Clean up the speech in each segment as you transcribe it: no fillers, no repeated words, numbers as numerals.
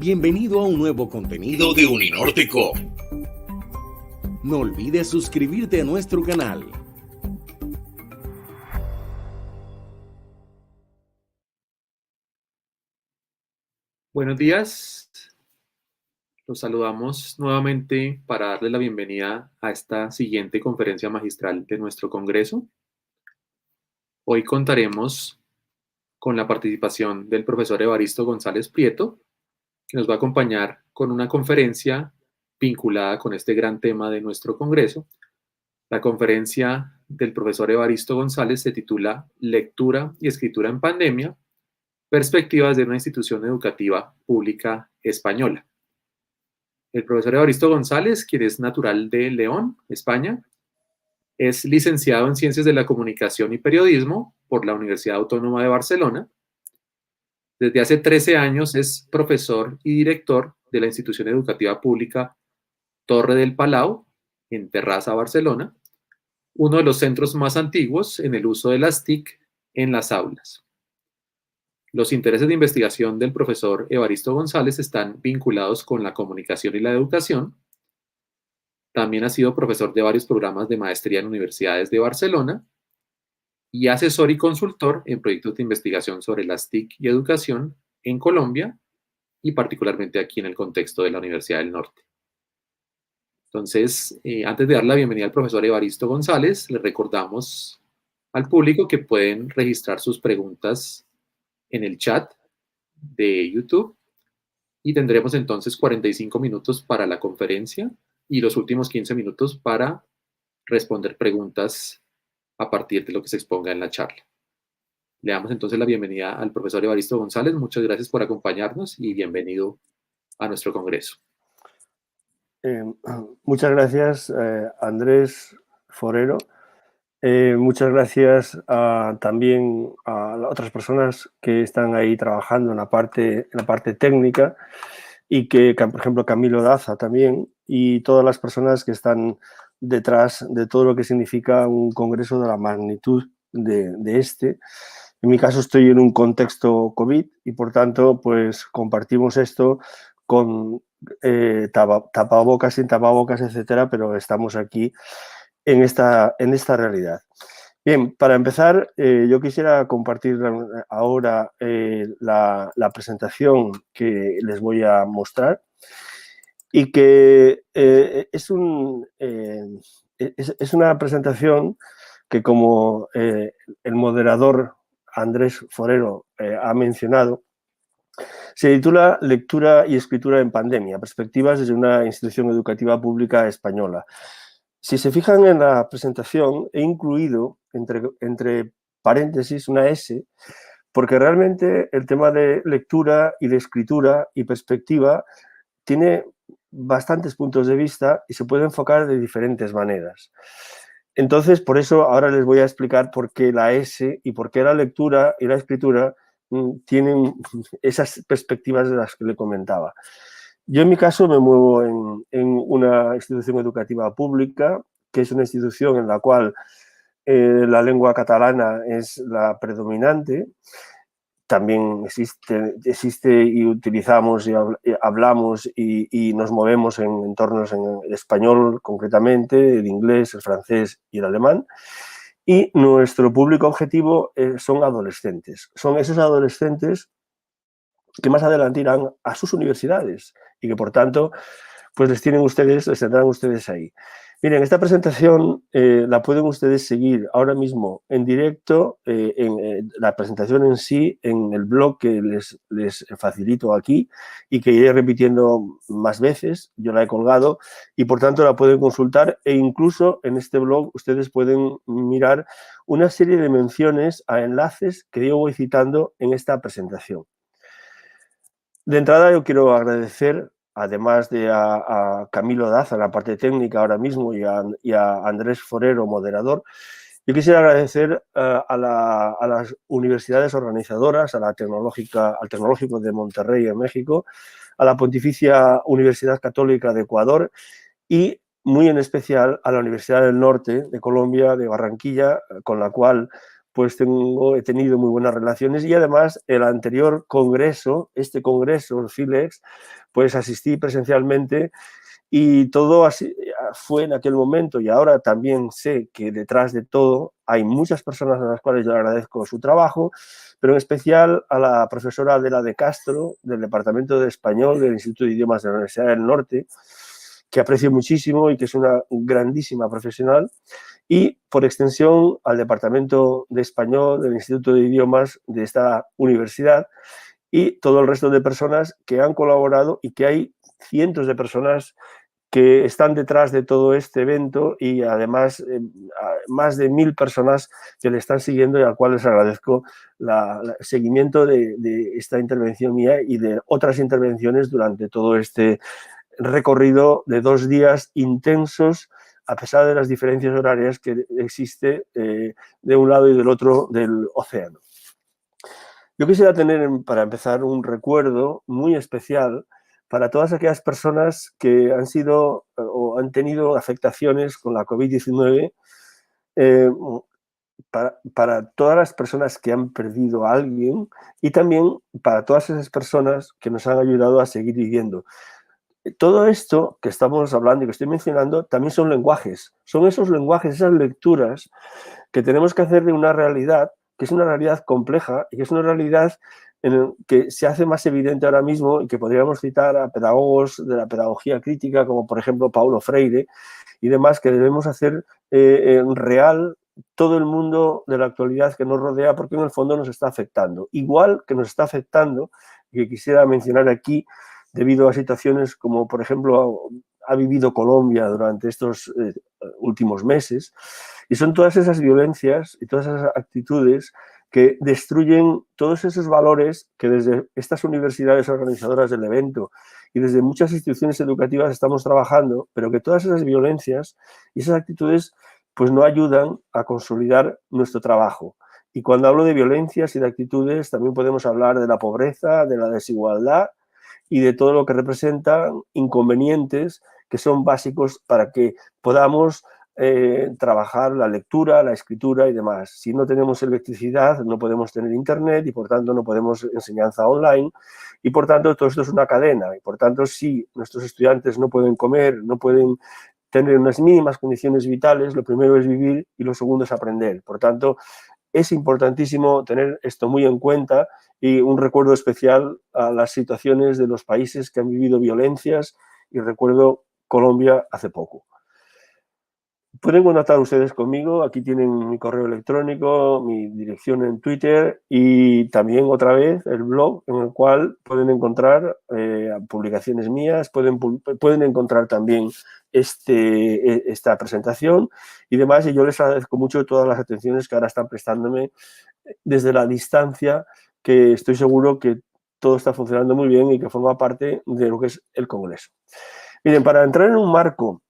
Bienvenido a un nuevo contenido de Uninórtico. No olvides suscribirte a nuestro canal. Buenos días, los saludamos nuevamente para darles la bienvenida a esta siguiente conferencia magistral de nuestro Congreso. Hoy contaremos con la participación del profesor Evaristo González Prieto, que nos va a acompañar con una conferencia vinculada con este gran tema de nuestro Congreso. La conferencia del profesor Evaristo González se titula Lectura y escritura en pandemia, perspectivas de una institución educativa pública española. El profesor Evaristo González, quien es natural de León, España, es licenciado en Ciencias de la Comunicación y Periodismo por la Universidad Autónoma de Barcelona. Desde hace 13 años es profesor y director de la institución educativa pública Torre del Palau, en Terrassa, Barcelona, uno de los centros más antiguos en el uso de las TIC en las aulas. Los intereses de investigación del profesor Evaristo González están vinculados con la comunicación y la educación. También ha sido profesor de varios programas de maestría en universidades de Barcelona y asesor y consultor en proyectos de investigación sobre las TIC y educación en Colombia y particularmente aquí en el contexto de la Universidad del Norte. Entonces, antes de dar la bienvenida al profesor Evaristo González, le recordamos al público que pueden registrar sus preguntas en el chat de YouTube y tendremos entonces 45 minutos para la conferencia y los últimos 15 minutos para responder preguntas a partir de lo que se exponga en la charla. Le damos entonces la bienvenida al profesor Evaristo González. Muchas gracias por acompañarnos y bienvenido a nuestro congreso. Muchas gracias, Andrés Forero. Muchas gracias también a otras personas que están ahí trabajando en la parte técnica y que, por ejemplo, Camilo Daza también, y todas las personas que están detrás de todo lo que significa un congreso de la magnitud de este. En mi caso estoy en un contexto COVID y, por tanto, pues compartimos esto con tapabocas, sin tapabocas, etcétera, pero estamos aquí en esta realidad. Bien, para empezar, yo quisiera compartir ahora la presentación que les voy a mostrar y que es una presentación que, como el moderador Andrés Forero ha mencionado, se titula Lectura y escritura en pandemia, perspectivas desde una institución educativa pública española. Si se fijan en la presentación, he incluido entre paréntesis una S, porque realmente el tema de lectura y de escritura y perspectiva tiene bastantes puntos de vista y se puede enfocar de diferentes maneras. Entonces, por eso ahora les voy a explicar por qué la S y por qué la lectura y la escritura tienen esas perspectivas de las que le comentaba. Yo en mi caso me muevo en una institución educativa pública, que es una institución en la cual la lengua catalana es la predominante. También existe y utilizamos y hablamos y nos movemos en entornos en el español concretamente, el inglés, el francés y el alemán. Y nuestro público objetivo son adolescentes. Son esos adolescentes que más adelante irán a sus universidades y que, por tanto, pues les tendrán ustedes ahí. Miren, esta presentación la pueden ustedes seguir ahora mismo en directo, en la presentación en sí, en el blog que les facilito aquí y que iré repitiendo más veces. Yo la he colgado y, por tanto, la pueden consultar e incluso en este blog ustedes pueden mirar una serie de menciones a enlaces que yo voy citando en esta presentación. De entrada, yo quiero agradecer, además de a Camilo Daza, en la parte técnica ahora mismo, y a Andrés Forero, moderador, yo quisiera agradecer a las universidades organizadoras, al Tecnológico de Monterrey en México, a la Pontificia Universidad Católica de Ecuador y muy en especial a la Universidad del Norte de Colombia, de Barranquilla, con la cual pues he tenido muy buenas relaciones y además el anterior congreso, este congreso, el FILEX, pues asistí presencialmente y todo así fue en aquel momento y ahora también sé que detrás de todo hay muchas personas a las cuales yo agradezco su trabajo, pero en especial a la profesora Adela de Castro del Departamento de Español del Instituto de Idiomas de la Universidad del Norte, que aprecio muchísimo y que es una grandísima profesional, y por extensión al Departamento de Español del Instituto de Idiomas de esta universidad y todo el resto de personas que han colaborado y que hay cientos de personas que están detrás de todo este evento y además más de 1000 personas que le están siguiendo y al cual les agradezco el seguimiento de esta intervención mía y de otras intervenciones durante todo este recorrido de 2 días intensos a pesar de las diferencias horarias que existe de un lado y del otro del océano. Yo quisiera tener, para empezar, un recuerdo muy especial para todas aquellas personas que han sido o han tenido afectaciones con la COVID-19, para todas las personas que han perdido a alguien y también para todas esas personas que nos han ayudado a seguir viviendo. Todo esto que estamos hablando y que estoy mencionando también son lenguajes, son esos lenguajes, esas lecturas que tenemos que hacer de una realidad que es una realidad compleja y que es una realidad que se hace más evidente ahora mismo y que podríamos citar a pedagogos de la pedagogía crítica como por ejemplo Paulo Freire y demás, que debemos hacer real todo el mundo de la actualidad que nos rodea porque en el fondo nos está afectando. Igual que nos está afectando, y que quisiera mencionar aquí, debido a situaciones como por ejemplo ha vivido Colombia durante estos últimos meses, y son todas esas violencias y todas esas actitudes que destruyen todos esos valores que desde estas universidades organizadoras del evento y desde muchas instituciones educativas estamos trabajando, pero que todas esas violencias y esas actitudes pues no ayudan a consolidar nuestro trabajo. Y cuando hablo de violencias y de actitudes, también podemos hablar de la pobreza, de la desigualdad y de todo lo que representan inconvenientes que son básicos para que podamos trabajar la lectura, la escritura y demás. Si no tenemos electricidad, no podemos tener internet y por tanto no podemos enseñanza online y por tanto todo esto es una cadena y por tanto si nuestros estudiantes no pueden comer, no pueden tener unas mínimas condiciones vitales, lo primero es vivir y lo segundo es aprender. Por tanto, es importantísimo tener esto muy en cuenta y un recuerdo especial a las situaciones de los países que han vivido violencias y recuerdo Colombia hace poco. Pueden contactar ustedes conmigo, aquí tienen mi correo electrónico, mi dirección en Twitter y también otra vez el blog en el cual pueden encontrar publicaciones mías, pueden encontrar también esta presentación y demás y yo les agradezco mucho todas las atenciones que ahora están prestándome desde la distancia, que estoy seguro que todo está funcionando muy bien y que forma parte de lo que es el Congreso. Miren, para entrar en un marco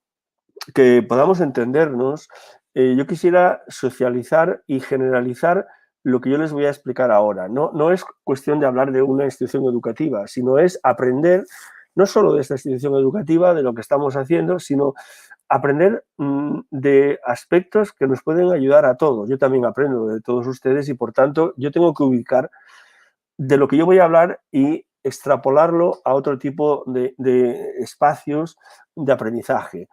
que podamos entendernos, yo quisiera socializar y generalizar lo que yo les voy a explicar ahora. No es cuestión de hablar de una institución educativa, sino es aprender no solo de esta institución educativa, de lo que estamos haciendo, sino aprender de aspectos que nos pueden ayudar a todos. Yo también aprendo de todos ustedes y, por tanto, yo tengo que ubicar de lo que yo voy a hablar y extrapolarlo a otro tipo de espacios de aprendizaje.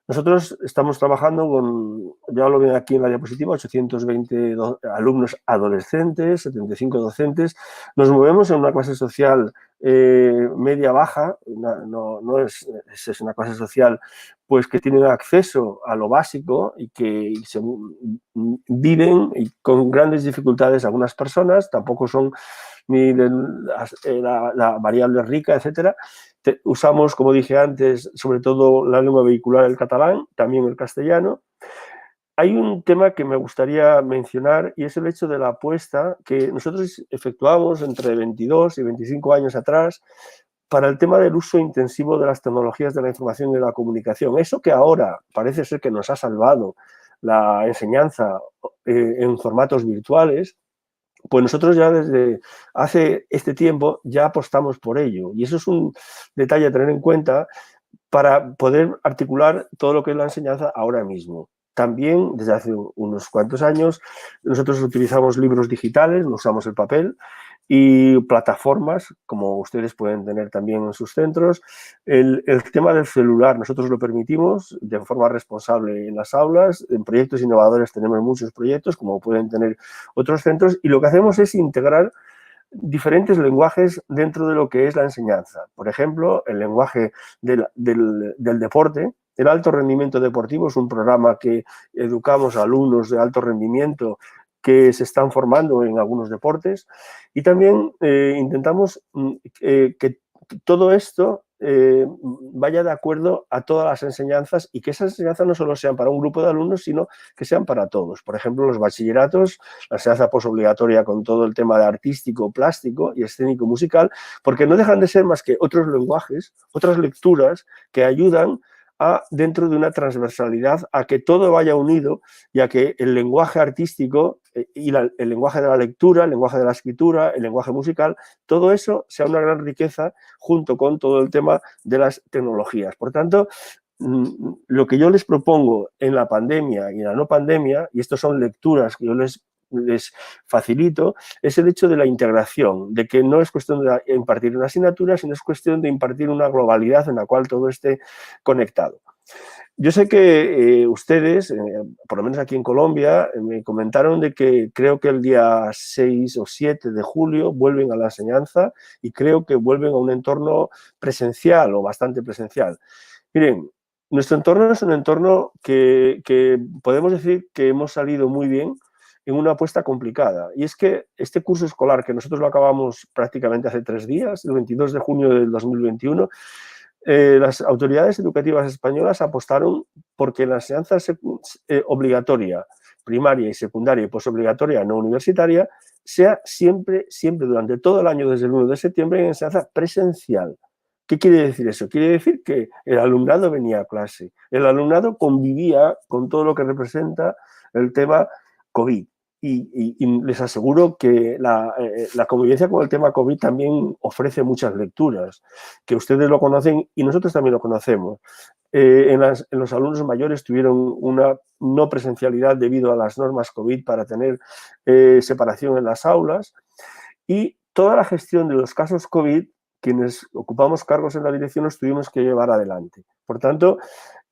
Nosotros estamos trabajando con, ya lo ven aquí en la diapositiva, 820 alumnos adolescentes, 75 docentes. Nos movemos en una clase social media-baja, no es una clase social pues que tienen acceso a lo básico y que viven y con grandes dificultades algunas personas, tampoco son ni la variable rica, etcétera. Usamos, como dije antes, sobre todo la lengua vehicular, el catalán, también el castellano. Hay un tema que me gustaría mencionar y es el hecho de la apuesta que nosotros efectuamos entre 22 y 25 años atrás para el tema del uso intensivo de las tecnologías de la información y de la comunicación. Eso que ahora parece ser que nos ha salvado la enseñanza en formatos virtuales, pues nosotros ya desde hace este tiempo ya apostamos por ello. Y eso es un detalle a tener en cuenta para poder articular todo lo que es la enseñanza ahora mismo. también desde hace unos cuantos años nosotros utilizamos libros digitales, no usamos el papel, y plataformas, como ustedes pueden tener también en sus centros. El tema del celular, nosotros lo permitimos de forma responsable en las aulas. En proyectos innovadores tenemos muchos proyectos, como pueden tener otros centros, y lo que hacemos es integrar diferentes lenguajes dentro de lo que es la enseñanza. Por ejemplo, el lenguaje del deporte. El alto rendimiento deportivo es un programa que educamos a alumnos de alto rendimiento que se están formando en algunos deportes, y también intentamos que todo esto vaya de acuerdo a todas las enseñanzas, y que esas enseñanzas no solo sean para un grupo de alumnos, sino que sean para todos. Por ejemplo, los bachilleratos, la enseñanza posobligatoria con todo el tema de artístico, plástico y escénico musical, porque no dejan de ser más que otros lenguajes, otras lecturas que ayudan dentro de una transversalidad, a que todo vaya unido, y a que el lenguaje artístico y el lenguaje de la lectura, el lenguaje de la escritura, el lenguaje musical, todo eso sea una gran riqueza junto con todo el tema de las tecnologías. Por tanto, lo que yo les propongo en la pandemia y en la no pandemia, y estas son lecturas que yo les facilito, es el hecho de la integración, de que no es cuestión de impartir una asignatura, sino es cuestión de impartir una globalidad en la cual todo esté conectado. Yo sé que ustedes, por lo menos aquí en Colombia, me comentaron de que creo que el día 6 o 7 de julio vuelven a la enseñanza, y creo que vuelven a un entorno presencial o bastante presencial. Miren, nuestro entorno es un entorno que podemos decir que hemos salido muy bien en una apuesta complicada. Y es que este curso escolar, que nosotros lo acabamos prácticamente hace 3 días, el 22 de junio del 2021, las autoridades educativas españolas apostaron porque la enseñanza obligatoria, primaria y secundaria y posobligatoria no universitaria, sea siempre durante todo el año, desde el 1 de septiembre, en enseñanza presencial. ¿Qué quiere decir eso? Quiere decir que el alumnado venía a clase, el alumnado convivía con todo lo que representa el tema COVID. Y les aseguro que la convivencia con el tema COVID también ofrece muchas lecturas, que ustedes lo conocen y nosotros también lo conocemos. En los alumnos mayores tuvieron una no presencialidad debido a las normas COVID para tener separación en las aulas, y toda la gestión de los casos COVID, quienes ocupamos cargos en la dirección, los tuvimos que llevar adelante. Por tanto,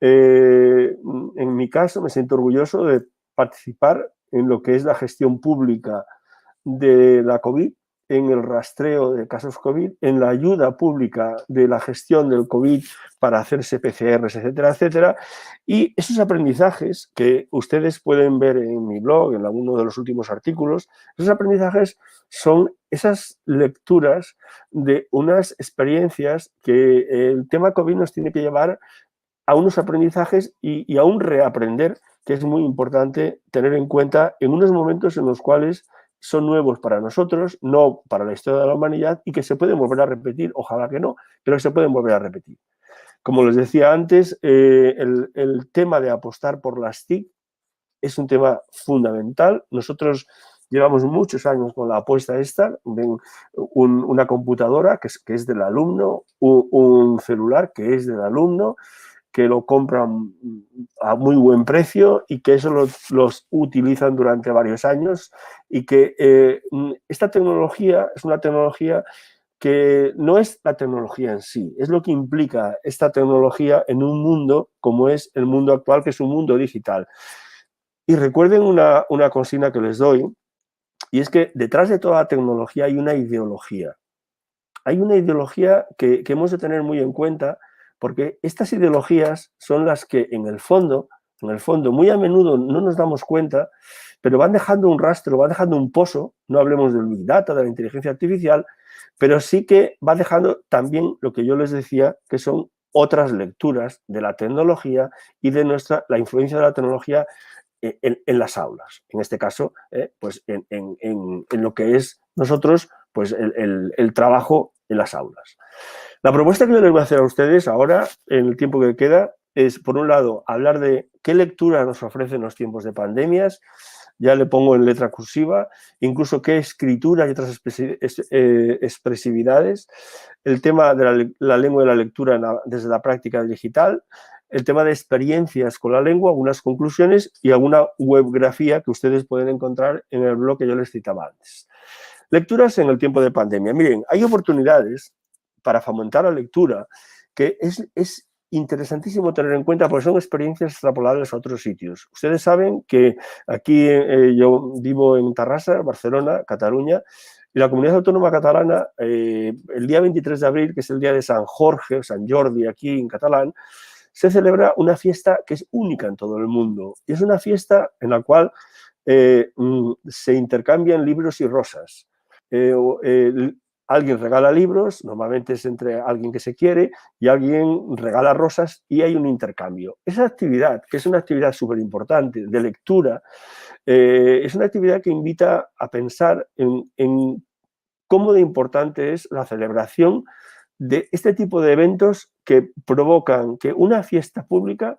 en mi caso me siento orgulloso de participar en lo que es la gestión pública de la COVID, en el rastreo de casos COVID, en la ayuda pública de la gestión del COVID para hacerse PCRs, etcétera, etcétera. Y esos aprendizajes que ustedes pueden ver en mi blog, en alguno de los últimos artículos, esos aprendizajes son esas lecturas de unas experiencias que el tema COVID nos tiene que llevar a unos aprendizajes y a un reaprender, que es muy importante tener en cuenta en unos momentos en los cuales son nuevos para nosotros, no para la historia de la humanidad, y que se pueden volver a repetir, ojalá que no, pero se pueden volver a repetir. Como les decía antes, el tema de apostar por las TIC es un tema fundamental. Nosotros llevamos muchos años con la apuesta esta, una computadora que es del alumno, un celular que es del alumno, que lo compran a muy buen precio y que eso los utilizan durante varios años, y que esta tecnología es una tecnología que no es la tecnología en sí, es lo que implica esta tecnología en un mundo como es el mundo actual, que es un mundo digital. Y recuerden una consigna que les doy, y es que detrás de toda la tecnología hay una ideología. Hay una ideología que hemos de tener muy en cuenta, porque estas ideologías son las que en el fondo, muy a menudo no nos damos cuenta, pero van dejando un rastro, van dejando un pozo. No hablemos del Big Data, de la inteligencia artificial, pero sí que va dejando también lo que yo les decía, que son otras lecturas de la tecnología y de la influencia de la tecnología en las aulas. En este caso, pues en lo que es nosotros, pues el trabajo en las aulas. La propuesta que yo les voy a hacer a ustedes ahora, en el tiempo que queda, es, por un lado, hablar de qué lecturas nos ofrecen los tiempos de pandemias. Ya le pongo en letra cursiva, incluso qué escritura y otras expresividades, el tema de la lengua de la lectura desde la práctica digital, el tema de experiencias con la lengua, algunas conclusiones y alguna webgrafía que ustedes pueden encontrar en el blog que yo les citaba antes. Lecturas en el tiempo de pandemia. Miren, hay oportunidades para fomentar la lectura que es interesantísimo tener en cuenta porque son experiencias extrapolables a otros sitios. Ustedes saben que aquí yo vivo en Tarrasa, Barcelona, Cataluña, y la comunidad autónoma catalana, el día 23 de abril, que es el día de San Jorge, San Jordi aquí en catalán, se celebra una fiesta que es única en todo el mundo. Y es una fiesta en la cual se intercambian libros y rosas. Alguien regala libros, normalmente es entre alguien que se quiere, y alguien regala rosas y hay un intercambio. Esa actividad, que es una actividad súper importante de lectura, es una actividad que invita a pensar en cómo de importante es la celebración de este tipo de eventos que provocan que una fiesta pública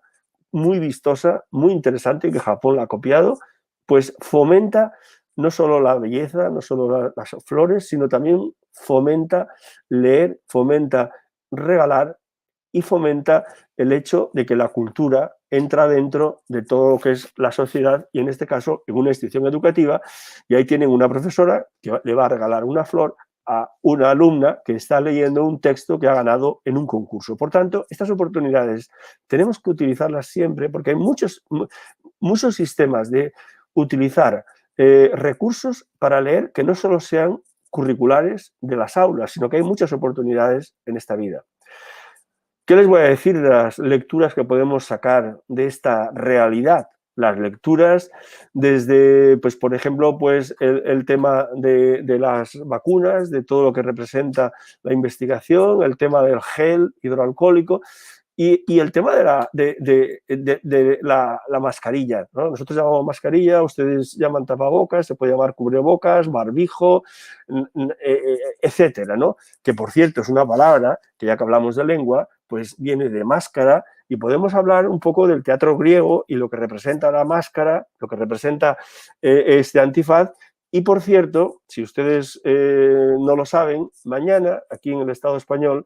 muy vistosa, muy interesante, que Japón la ha copiado, pues fomenta no solo la belleza, no solo las flores, sino también fomenta leer, fomenta regalar y fomenta el hecho de que la cultura entra dentro de todo lo que es la sociedad y en este caso en una institución educativa y ahí tienen una profesora que le va a regalar una flor a una alumna que está leyendo un texto que ha ganado en un concurso. Por tanto, estas oportunidades tenemos que utilizarlas siempre porque hay muchos sistemas de utilizar recursos para leer que no solo sean curriculares de las aulas, sino que hay muchas oportunidades en esta vida. ¿Qué les voy a decir de las lecturas que podemos sacar de esta realidad? Las lecturas desde, pues, por ejemplo, pues, el tema de las vacunas, de todo lo que representa la investigación, el tema del gel hidroalcohólico y el tema de la mascarilla, ¿no? Nosotros llamamos mascarilla, ustedes llaman tapabocas, se puede llamar cubrebocas, barbijo, etcétera, ¿no? Que, por cierto, es una palabra que, ya que hablamos de lengua, pues viene de máscara y podemos hablar un poco del teatro griego y lo que representa la máscara, lo que representa este antifaz. Y, por cierto, si ustedes no lo saben, mañana, aquí en el Estado español,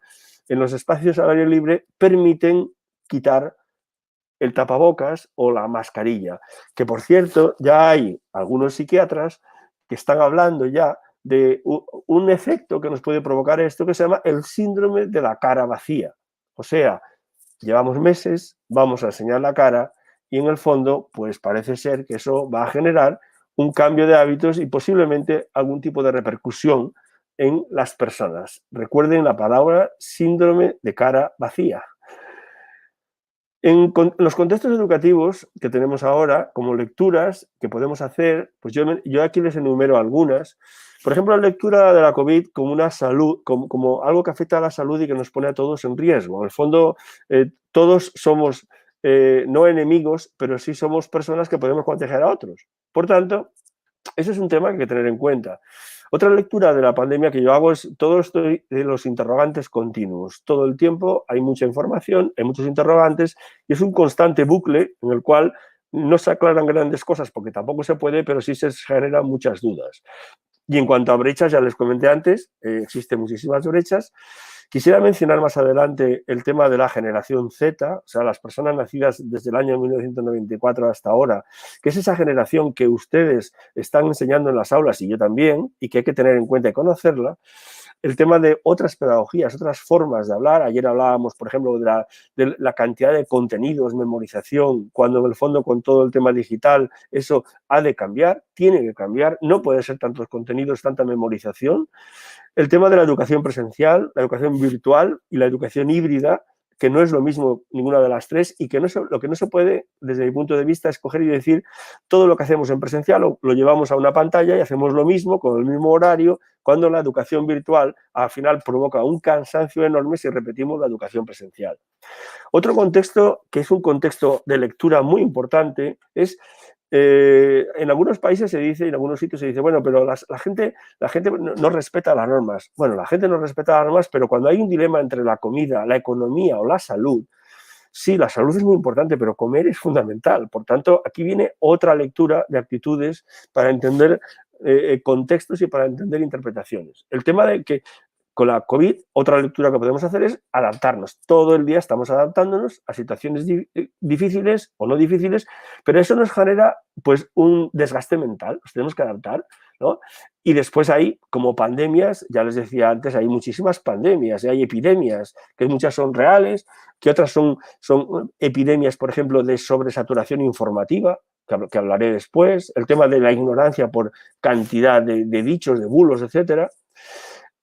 en los espacios al aire libre, permiten quitar el tapabocas o la mascarilla. Que, por cierto, ya hay algunos psiquiatras que están hablando ya de un efecto que nos puede provocar esto que se llama el síndrome de la cara vacía. O sea, llevamos meses, vamos a enseñar la cara y en el fondo, pues parece ser que eso va a generar un cambio de hábitos y posiblemente algún tipo de repercusión en las personas. Recuerden la palabra síndrome de cara vacía. En los contextos educativos que tenemos ahora, como lecturas que podemos hacer, pues yo aquí les enumero algunas. Por ejemplo, la lectura de la COVID como una salud, como algo que afecta a la salud y que nos pone a todos en riesgo. En el fondo, todos somos no enemigos, pero sí somos personas que podemos contagiar a otros. Por tanto, ese es un tema que hay que tener en cuenta. Otra lectura de la pandemia que yo hago es todo esto de los interrogantes continuos. Todo el tiempo hay mucha información, hay muchos interrogantes y es un constante bucle en el cual no se aclaran grandes cosas porque tampoco se puede, pero sí se generan muchas dudas. Y en cuanto a brechas, ya les comenté antes, existen muchísimas brechas. Quisiera mencionar más adelante el tema de la generación Z, o sea, las personas nacidas desde el año 1994 hasta ahora, que es esa generación que ustedes están enseñando en las aulas y yo también, y que hay que tener en cuenta y conocerla. El tema de otras pedagogías, otras formas de hablar. Ayer hablábamos, por ejemplo, de la cantidad de contenidos, memorización, cuando en el fondo con todo el tema digital eso ha de cambiar, tiene que cambiar, no puede ser tantos contenidos, tanta memorización. El tema de la educación presencial, la educación virtual y la educación híbrida, que no es lo mismo ninguna de las tres y que lo que no se puede, desde mi punto de vista, es coger y decir todo lo que hacemos en presencial lo llevamos a una pantalla y hacemos lo mismo con el mismo horario, cuando la educación virtual al final provoca un cansancio enorme si repetimos la educación presencial. Otro contexto, que es un contexto de lectura muy importante, es en algunos países se dice, en algunos sitios se dice, bueno, pero la gente no respeta las normas. Bueno, la gente no respeta las normas, pero cuando hay un dilema entre la comida, la economía o la salud, sí, la salud es muy importante, pero comer es fundamental. Por tanto, aquí viene otra lectura de actitudes para entender contextos y para entender interpretaciones. El tema de que con la COVID, otra lectura que podemos hacer es adaptarnos. Todo el día estamos adaptándonos a situaciones difíciles o no difíciles, pero eso nos genera pues un desgaste mental, nos tenemos que adaptar, ¿no? Y después hay, como pandemias, ya les decía antes, hay muchísimas pandemias, hay epidemias, que muchas son reales, que otras son epidemias, por ejemplo, de sobresaturación informativa, que hablaré después, el tema de la ignorancia por cantidad de dichos, de bulos, etcétera.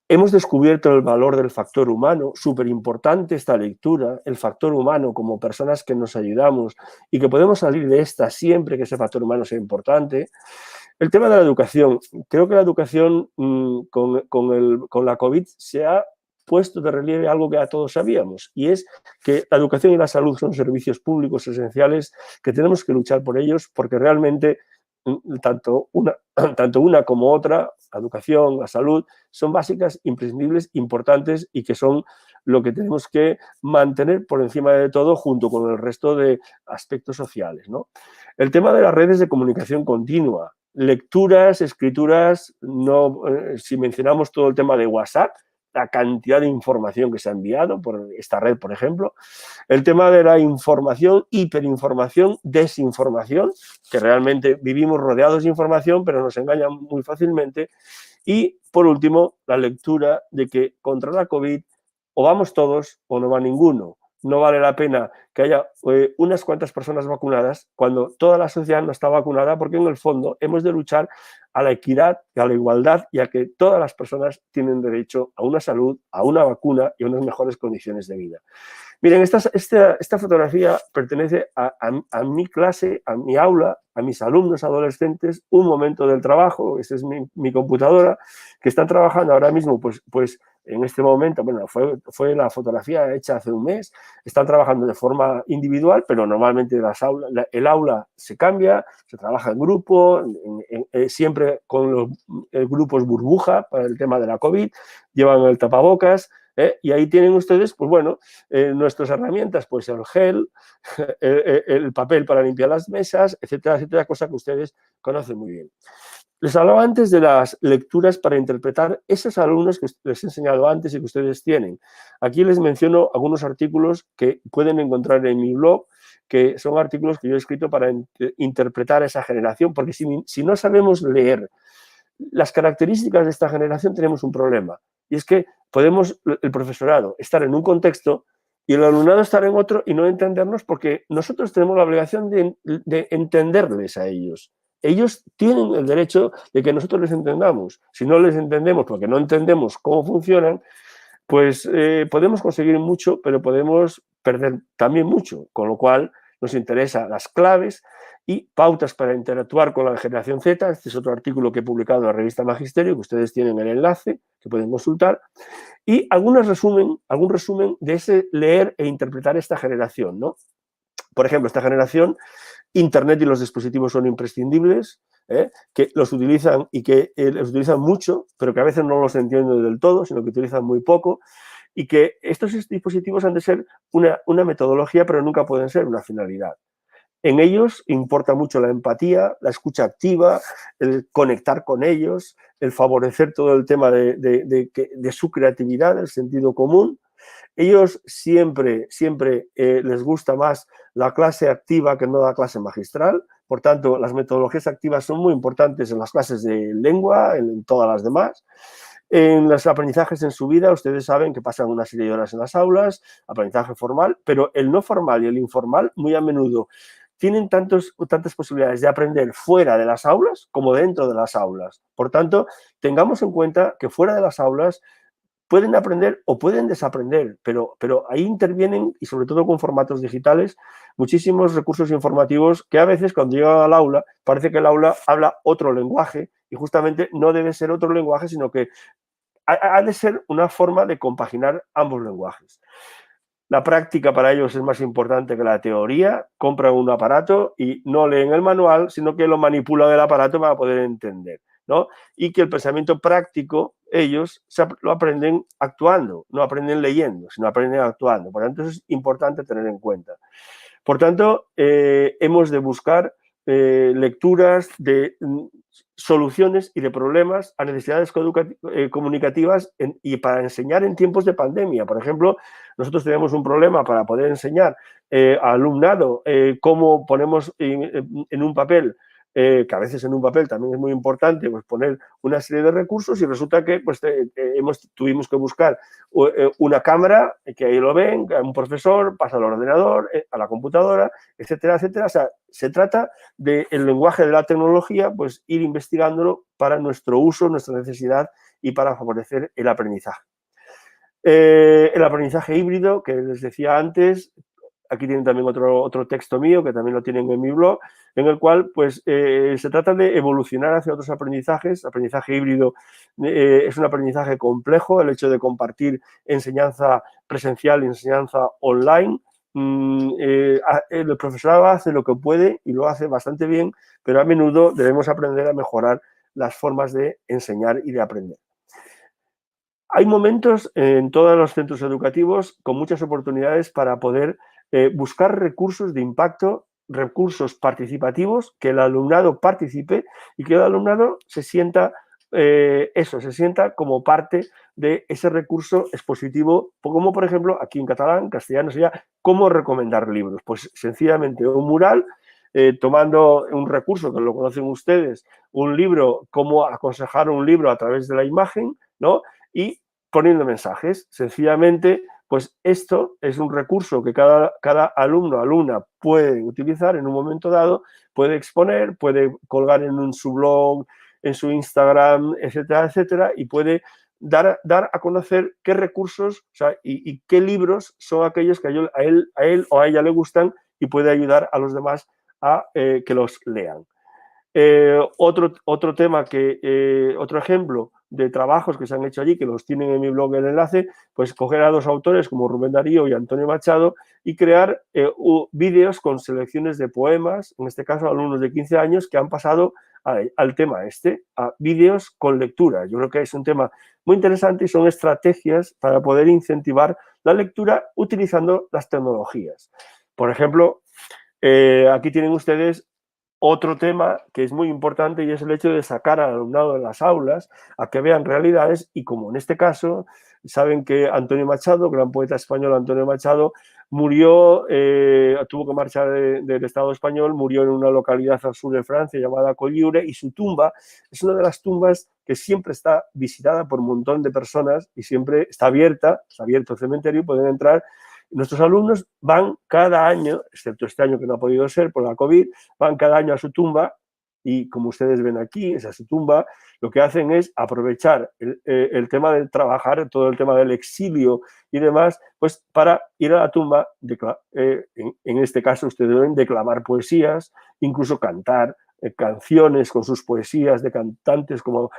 Hemos descubierto el valor del factor humano, súper importante esta lectura, el factor humano como personas que nos ayudamos y que podemos salir de esta siempre que ese factor humano sea importante. El tema de la educación, creo que la educación con la COVID se ha puesto de relieve algo que ya todos sabíamos, y es que la educación y la salud son servicios públicos esenciales que tenemos que luchar por ellos porque realmente tanto una como otra, la educación, la salud, son básicas, imprescindibles, importantes y que son lo que tenemos que mantener por encima de todo junto con el resto de aspectos sociales, ¿no? El tema de las redes de comunicación continua, lecturas, escrituras, no, si mencionamos todo el tema de WhatsApp, la cantidad de información que se ha enviado por esta red, por ejemplo, el tema de la información, hiperinformación, desinformación, que realmente vivimos rodeados de información, pero nos engañan muy fácilmente. Y, por último, la lectura de que contra la COVID o vamos todos o no va ninguno. No vale la pena que haya unas cuantas personas vacunadas cuando toda la sociedad no está vacunada, porque en el fondo hemos de luchar a la equidad, a la igualdad y a que todas las personas tienen derecho a una salud, a una vacuna y a unas mejores condiciones de vida. Miren, esta fotografía pertenece a mi clase, a mi aula, a mis alumnos adolescentes, un momento del trabajo, esta es mi computadora, que están trabajando ahora mismo, pues en este momento, bueno, fue la fotografía hecha hace un mes, están trabajando de forma individual, pero normalmente el aula se cambia, se trabaja en grupo, siempre con los grupos burbuja para el tema de la COVID, llevan el tapabocas, y ahí tienen ustedes, pues bueno, nuestras herramientas, pues el gel, el papel para limpiar las mesas, etcétera, etcétera, cosa que ustedes conocen muy bien. Les hablaba antes de las lecturas para interpretar esos alumnos que les he enseñado antes y que ustedes tienen. Aquí les menciono algunos artículos que pueden encontrar en mi blog, que son artículos que yo he escrito para interpretar a esa generación, porque si no sabemos leer las características de esta generación tenemos un problema, y es que podemos, el profesorado, estar en un contexto y el alumnado estar en otro y no entendernos porque nosotros tenemos la obligación de entenderles a ellos. Ellos tienen el derecho de que nosotros les entendamos. Si no les entendemos porque no entendemos cómo funcionan, pues podemos conseguir mucho, pero podemos perder también mucho, con lo cual nos interesan las claves y pautas para interactuar con la generación Z. Este es otro artículo que he publicado en la revista Magisterio, que ustedes tienen el enlace, que pueden consultar, y algún resumen de ese leer e interpretar esta generación, ¿no? Por ejemplo, esta generación, Internet y los dispositivos son imprescindibles, que los utilizan y que los utilizan mucho, pero que a veces no los entienden del todo, sino que utilizan muy poco, y que estos dispositivos han de ser una metodología, pero nunca pueden ser una finalidad. En ellos importa mucho la empatía, la escucha activa, el conectar con ellos, el favorecer todo el tema de su creatividad, el sentido común. Ellos siempre les gusta más la clase activa que no la clase magistral. Por tanto, las metodologías activas son muy importantes en las clases de lengua, en todas las demás. En los aprendizajes en su vida, ustedes saben que pasan una serie de horas en las aulas, aprendizaje formal, pero el no formal y el informal muy a menudo tienen tantas posibilidades de aprender fuera de las aulas como dentro de las aulas. Por tanto, tengamos en cuenta que fuera de las aulas pueden aprender o pueden desaprender, pero ahí intervienen, y sobre todo con formatos digitales, muchísimos recursos informativos que a veces cuando llegan al aula parece que el aula habla otro lenguaje y justamente no debe ser otro lenguaje, sino que ha de ser una forma de compaginar ambos lenguajes. La práctica para ellos es más importante que la teoría. Compran un aparato y no leen el manual, sino que lo manipulan el aparato para poder entender, ¿no? Y que el pensamiento práctico ellos lo aprenden actuando, no aprenden leyendo, sino aprenden actuando. Por lo tanto, eso es importante tener en cuenta. Por tanto, hemos de buscar lecturas soluciones y de problemas a necesidades comunicativas y para enseñar en tiempos de pandemia. Por ejemplo, nosotros tenemos un problema para poder enseñar al alumnado cómo ponemos en un papel, que a veces en un papel también es muy importante, pues poner una serie de recursos, y resulta que pues, tuvimos que buscar una cámara, que ahí lo ven, un profesor pasa al ordenador, a la computadora, etcétera, etcétera. O sea, se trata del lenguaje de la tecnología, pues ir investigándolo para nuestro uso, nuestra necesidad y para favorecer el aprendizaje. El aprendizaje híbrido, que les decía antes, aquí tienen también otro texto mío, que también lo tienen en mi blog, en el cual pues, se trata de evolucionar hacia otros aprendizajes. Aprendizaje híbrido es un aprendizaje complejo, el hecho de compartir enseñanza presencial y enseñanza online. El profesorado hace lo que puede y lo hace bastante bien, pero a menudo debemos aprender a mejorar las formas de enseñar y de aprender. Hay momentos en todos los centros educativos con muchas oportunidades para poder buscar recursos de impacto, recursos participativos, que el alumnado participe y que el alumnado se sienta se sienta como parte de ese recurso expositivo, como por ejemplo aquí en catalán, castellano sería cómo recomendar libros. Pues sencillamente un mural, tomando un recurso que lo conocen ustedes, un libro, cómo aconsejar un libro a través de la imagen, ¿no? Y poniendo mensajes. Sencillamente, pues esto es un recurso que cada alumno o alumna puede utilizar en un momento dado, puede exponer, puede colgar en su blog, en su Instagram, etcétera, etcétera, y puede dar a conocer qué recursos, o sea, y qué libros son aquellos que a él o a ella le gustan, y puede ayudar a los demás a que los lean. Otro tema otro ejemplo de trabajos que se han hecho allí, que los tienen en mi blog el enlace, pues coger a dos autores como Rubén Darío y Antonio Machado y crear vídeos con selecciones de poemas, en este caso alumnos de 15 años que han pasado al tema a vídeos con lectura. Yo creo que es un tema muy interesante y son estrategias para poder incentivar la lectura utilizando las tecnologías. Por ejemplo, aquí tienen ustedes otro tema que es muy importante, y es el hecho de sacar al alumnado de las aulas a que vean realidades, y como en este caso saben que Antonio Machado, gran poeta español Antonio Machado, murió, tuvo que marchar del Estado español, murió en una localidad al sur de Francia llamada Collioure, y su tumba es una de las tumbas que siempre está visitada por un montón de personas y siempre está abierto el cementerio, pueden entrar. Nuestros alumnos van cada año, excepto este año que no ha podido ser por la COVID, van cada año a su tumba, y como ustedes ven aquí, esa es su tumba. Lo que hacen es aprovechar el tema de trabajar, todo el tema del exilio y demás, pues para ir a la tumba, en este caso ustedes deben declamar poesías, incluso cantar canciones con sus poesías de cantantes como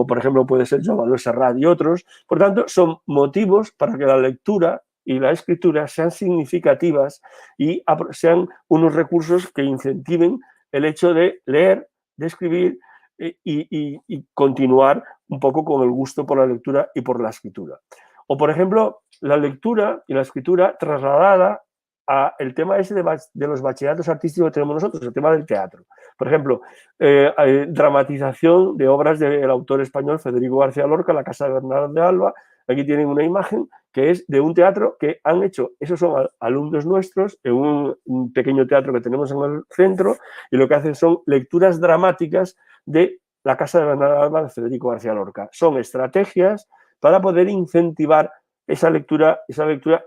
por ejemplo puede ser Joan Manuel Serrat y otros. Por tanto, son motivos para que la lectura y la escritura sean significativas y sean unos recursos que incentiven el hecho de leer, de escribir y continuar un poco con el gusto por la lectura y por la escritura. O, por ejemplo, la lectura y la escritura trasladada a el tema ese de los bachilleratos artísticos que tenemos nosotros, el tema del teatro. Por ejemplo, dramatización de obras del autor español Federico García Lorca, La casa de Bernardo de Alba. Aquí tienen una imagen que es de un teatro que han hecho, esos son alumnos nuestros, en un pequeño teatro que tenemos en el centro, y lo que hacen son lecturas dramáticas de La casa de Bernardo de Alba de Federico García Lorca. Son estrategias para poder incentivar esa lectura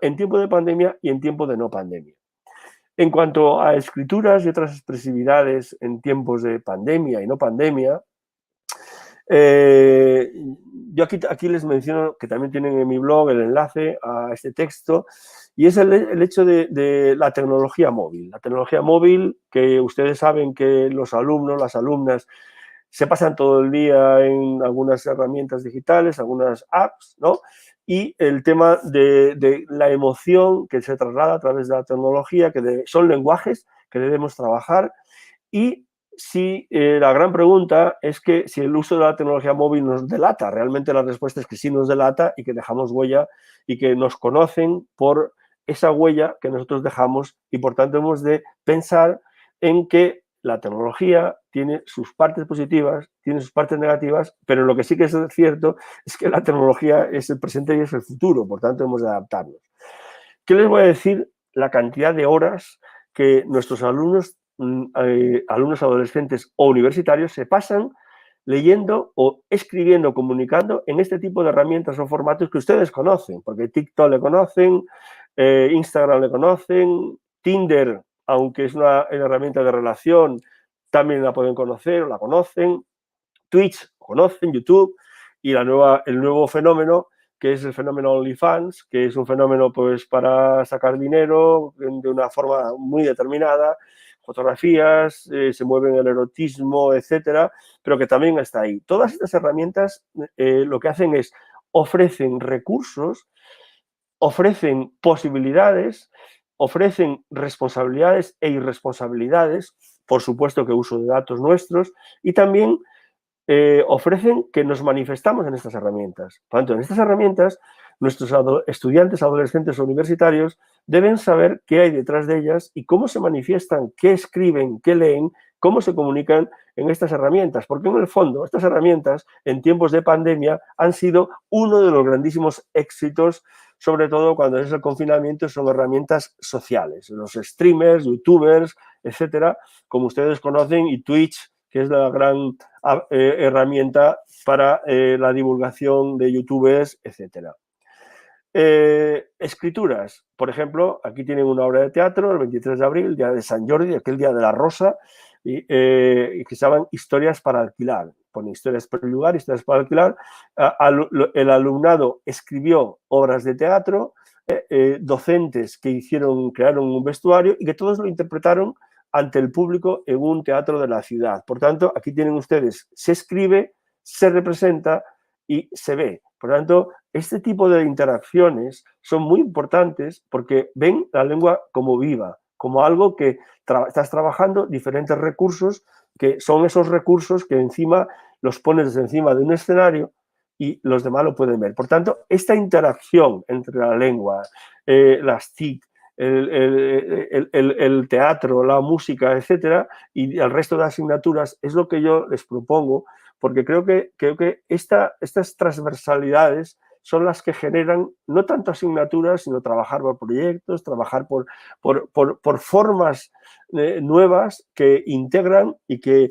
en tiempo de pandemia y en tiempo de no pandemia. En cuanto a escrituras y otras expresividades en tiempos de pandemia y no pandemia, yo aquí les menciono que también tienen en mi blog el enlace a este texto, y es el hecho de la tecnología móvil. La tecnología móvil, que ustedes saben que los alumnos, las alumnas, se pasan todo el día en algunas herramientas digitales, algunas apps, ¿no? Y el tema de la emoción que se traslada a través de la tecnología, que son lenguajes que debemos trabajar. Y si la gran pregunta es que si el uso de la tecnología móvil nos delata. Realmente la respuesta es que sí nos delata, y que dejamos huella y que nos conocen por esa huella que nosotros dejamos, y por tanto hemos de pensar en que la tecnología tiene sus partes positivas, tiene sus partes negativas, pero lo que sí que es cierto es que la tecnología es el presente y es el futuro, por tanto hemos de adaptarnos. ¿Qué les voy a decir? La cantidad de horas que nuestros alumnos, alumnos adolescentes o universitarios se pasan leyendo o escribiendo, comunicando en este tipo de herramientas o formatos que ustedes conocen, porque TikTok le conocen, Instagram le conocen, Tinder, aunque es una herramienta de relación, también la pueden conocer o la conocen, Twitch conocen, YouTube, y el nuevo fenómeno, que es el fenómeno OnlyFans, que es un fenómeno pues para sacar dinero de una forma muy determinada, fotografías, se mueve en el erotismo, etcétera, pero que también está ahí. Todas estas herramientas lo que hacen es ofrecen recursos, ofrecen posibilidades, ofrecen responsabilidades e irresponsabilidades, por supuesto que uso de datos nuestros, y también ofrecen que nos manifestamos en estas herramientas. Por lo tanto, en estas herramientas, nuestros estudiantes, adolescentes o universitarios deben saber qué hay detrás de ellas y cómo se manifiestan, qué escriben, qué leen, cómo se comunican en estas herramientas. Porque en el fondo, estas herramientas, en tiempos de pandemia, han sido uno de los grandísimos éxitos, sobre todo cuando es el confinamiento, son herramientas sociales. Los streamers, youtubers, etcétera, como ustedes conocen, y Twitch, que es la gran herramienta para la divulgación de youtubers, etc. Escrituras. Por ejemplo, aquí tienen una obra de teatro, el 23 de abril, el día de San Jordi, aquel día de la Rosa, y que se llaman Historias para alquilar. Pone historias por el lugar, historias para alquilar. El alumnado escribió obras de teatro, docentes que crearon un vestuario y que todos lo interpretaron ante el público en un teatro de la ciudad. Por tanto, aquí tienen ustedes, se escribe, se representa y se ve. Por tanto, este tipo de interacciones son muy importantes porque ven la lengua como viva, como algo que estás trabajando diferentes recursos, que son esos recursos que encima los pones encima de un escenario y los demás lo pueden ver. Por tanto, esta interacción entre la lengua, las TIC, el teatro, la música, etcétera, y el resto de asignaturas es lo que yo les propongo, porque creo que estas transversalidades son las que generan no tanto asignaturas, sino trabajar por proyectos, trabajar por formas nuevas que integran y que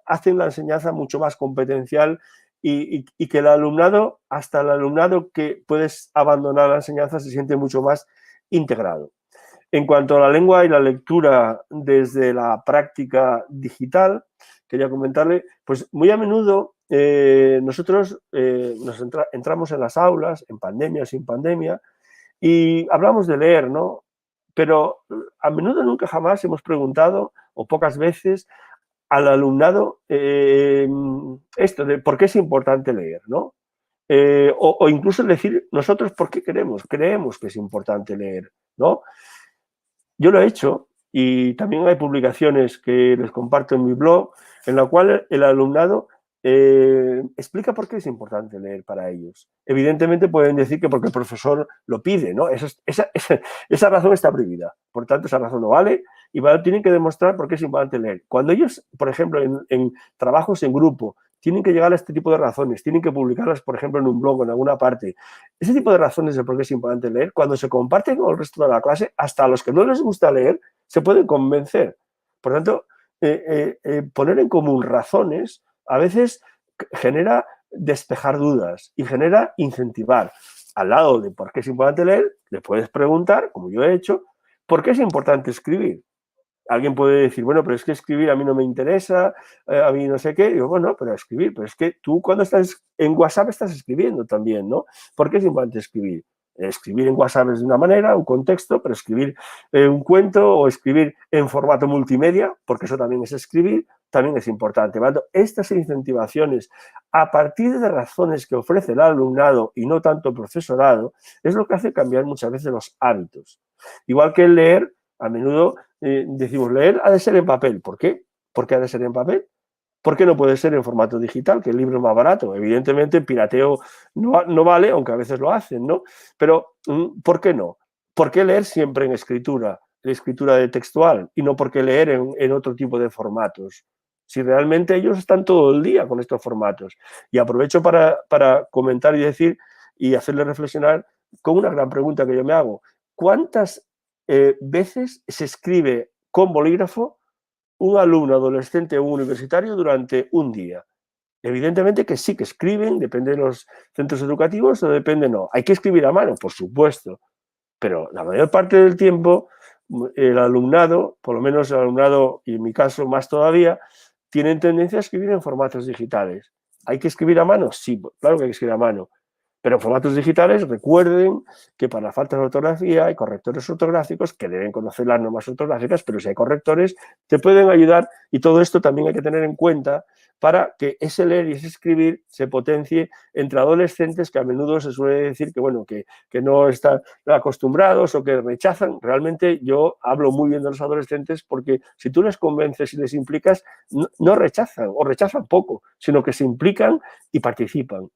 hacen la enseñanza mucho más competencial y que el alumnado, hasta el alumnado que puedes abandonar la enseñanza, se siente mucho más integrado. En cuanto a la lengua y la lectura desde la práctica digital, quería comentarle, pues muy a menudo nosotros entramos en las aulas, en pandemia o sin pandemia, y hablamos de leer, ¿no? Pero a menudo nunca jamás hemos preguntado, o pocas veces, al alumnado esto de por qué es importante leer, ¿no? O incluso decir nosotros por qué creemos que es importante leer, ¿no? Yo lo he hecho y también hay publicaciones que les comparto en mi blog en la cual el alumnado explica por qué es importante leer para ellos. Evidentemente pueden decir que porque el profesor lo pide, ¿no? Esa razón está prohibida. Por tanto, esa razón no vale y tienen que demostrar por qué es importante leer. Cuando ellos, por ejemplo, en trabajos en grupo, tienen que llegar a este tipo de razones, tienen que publicarlas, por ejemplo, en un blog o en alguna parte. Ese tipo de razones de por qué es importante leer, cuando se comparten con el resto de la clase, hasta a los que no les gusta leer, se pueden convencer. Por tanto, poner en común razones a veces genera despejar dudas y genera incentivar. Al lado de por qué es importante leer, le puedes preguntar, como yo he hecho, ¿por qué es importante escribir? Alguien puede decir, bueno, pero es que escribir a mí no me interesa, a mí no sé qué. Y digo, bueno, pero escribir, pero es que tú cuando estás en WhatsApp estás escribiendo también, ¿no? ¿Por qué es importante escribir? Escribir en WhatsApp es de una manera, un contexto, pero escribir un cuento o escribir en formato multimedia, porque eso también es escribir, también es importante. Estas incentivaciones, a partir de razones que ofrece el alumnado y no tanto el profesorado, es lo que hace cambiar muchas veces los hábitos. Igual que el leer, a menudo decimos, leer ha de ser en papel. ¿Por qué? ¿Por qué ha de ser en papel? ¿Por qué no puede ser en formato digital, que el libro es más barato? Evidentemente, el pirateo no vale, aunque a veces lo hacen, ¿no? Pero, ¿por qué no? ¿Por qué leer siempre en escritura? la escritura de textual y no por qué leer en otro tipo de formatos? Si realmente ellos están todo el día con estos formatos. Y aprovecho para comentar y decir y hacerles reflexionar con una gran pregunta que yo me hago. ¿Cuántas veces se escribe con bolígrafo un alumno adolescente o universitario durante un día? Evidentemente que sí que escriben, depende de los centros educativos o depende no. Hay que escribir a mano, por supuesto, pero la mayor parte del tiempo el alumnado, por lo menos el alumnado, y en mi caso más todavía, tienen tendencia a escribir en formatos digitales. ¿Hay que escribir a mano? Sí, claro que hay que escribir a mano. Pero en formatos digitales, recuerden que para faltas de ortografía hay correctores ortográficos que deben conocer las normas ortográficas, pero si hay correctores, te pueden ayudar y todo esto también hay que tener en cuenta para que ese leer y ese escribir se potencie entre adolescentes que a menudo se suele decir que, bueno, que no están acostumbrados o que rechazan. Realmente yo hablo muy bien de los adolescentes porque si tú les convences y les implicas, no rechazan o rechazan poco, sino que se implican y participan.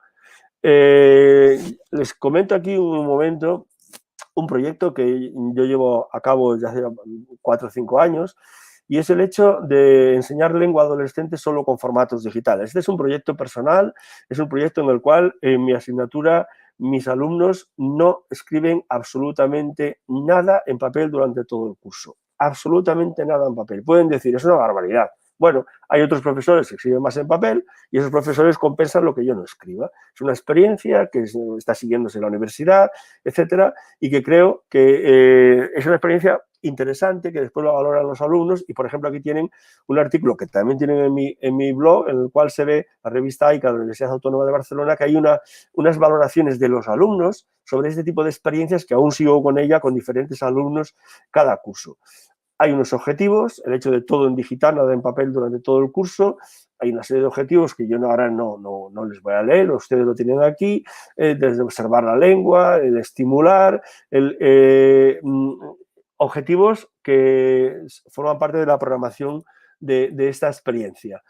Les comento aquí un momento un proyecto que yo llevo a cabo desde hace 4 o 5 años y es el hecho de enseñar lengua adolescente solo con formatos digitales. Este es un proyecto personal, es un proyecto en el cual en mi asignatura mis alumnos no escriben absolutamente nada en papel durante todo el curso. Absolutamente nada en papel. Pueden decir, es una barbaridad. Bueno, hay otros profesores que escriben más en papel y esos profesores compensan lo que yo no escriba. Es una experiencia que está siguiéndose en la universidad, etcétera, y que creo que es una experiencia interesante que después lo valoran los alumnos y, por ejemplo, aquí tienen un artículo que también tienen en mi blog, en el cual se ve la revista AICA de la Universidad Autónoma de Barcelona, que hay unas valoraciones de los alumnos sobre este tipo de experiencias que aún sigo con ella con diferentes alumnos cada curso. Hay unos objetivos, el hecho de todo en digital, nada en papel durante todo el curso. Hay una serie de objetivos que yo ahora no les voy a leer, ustedes lo tienen aquí, desde observar la lengua, el estimular, objetivos que forman parte de la programación de esta experiencia.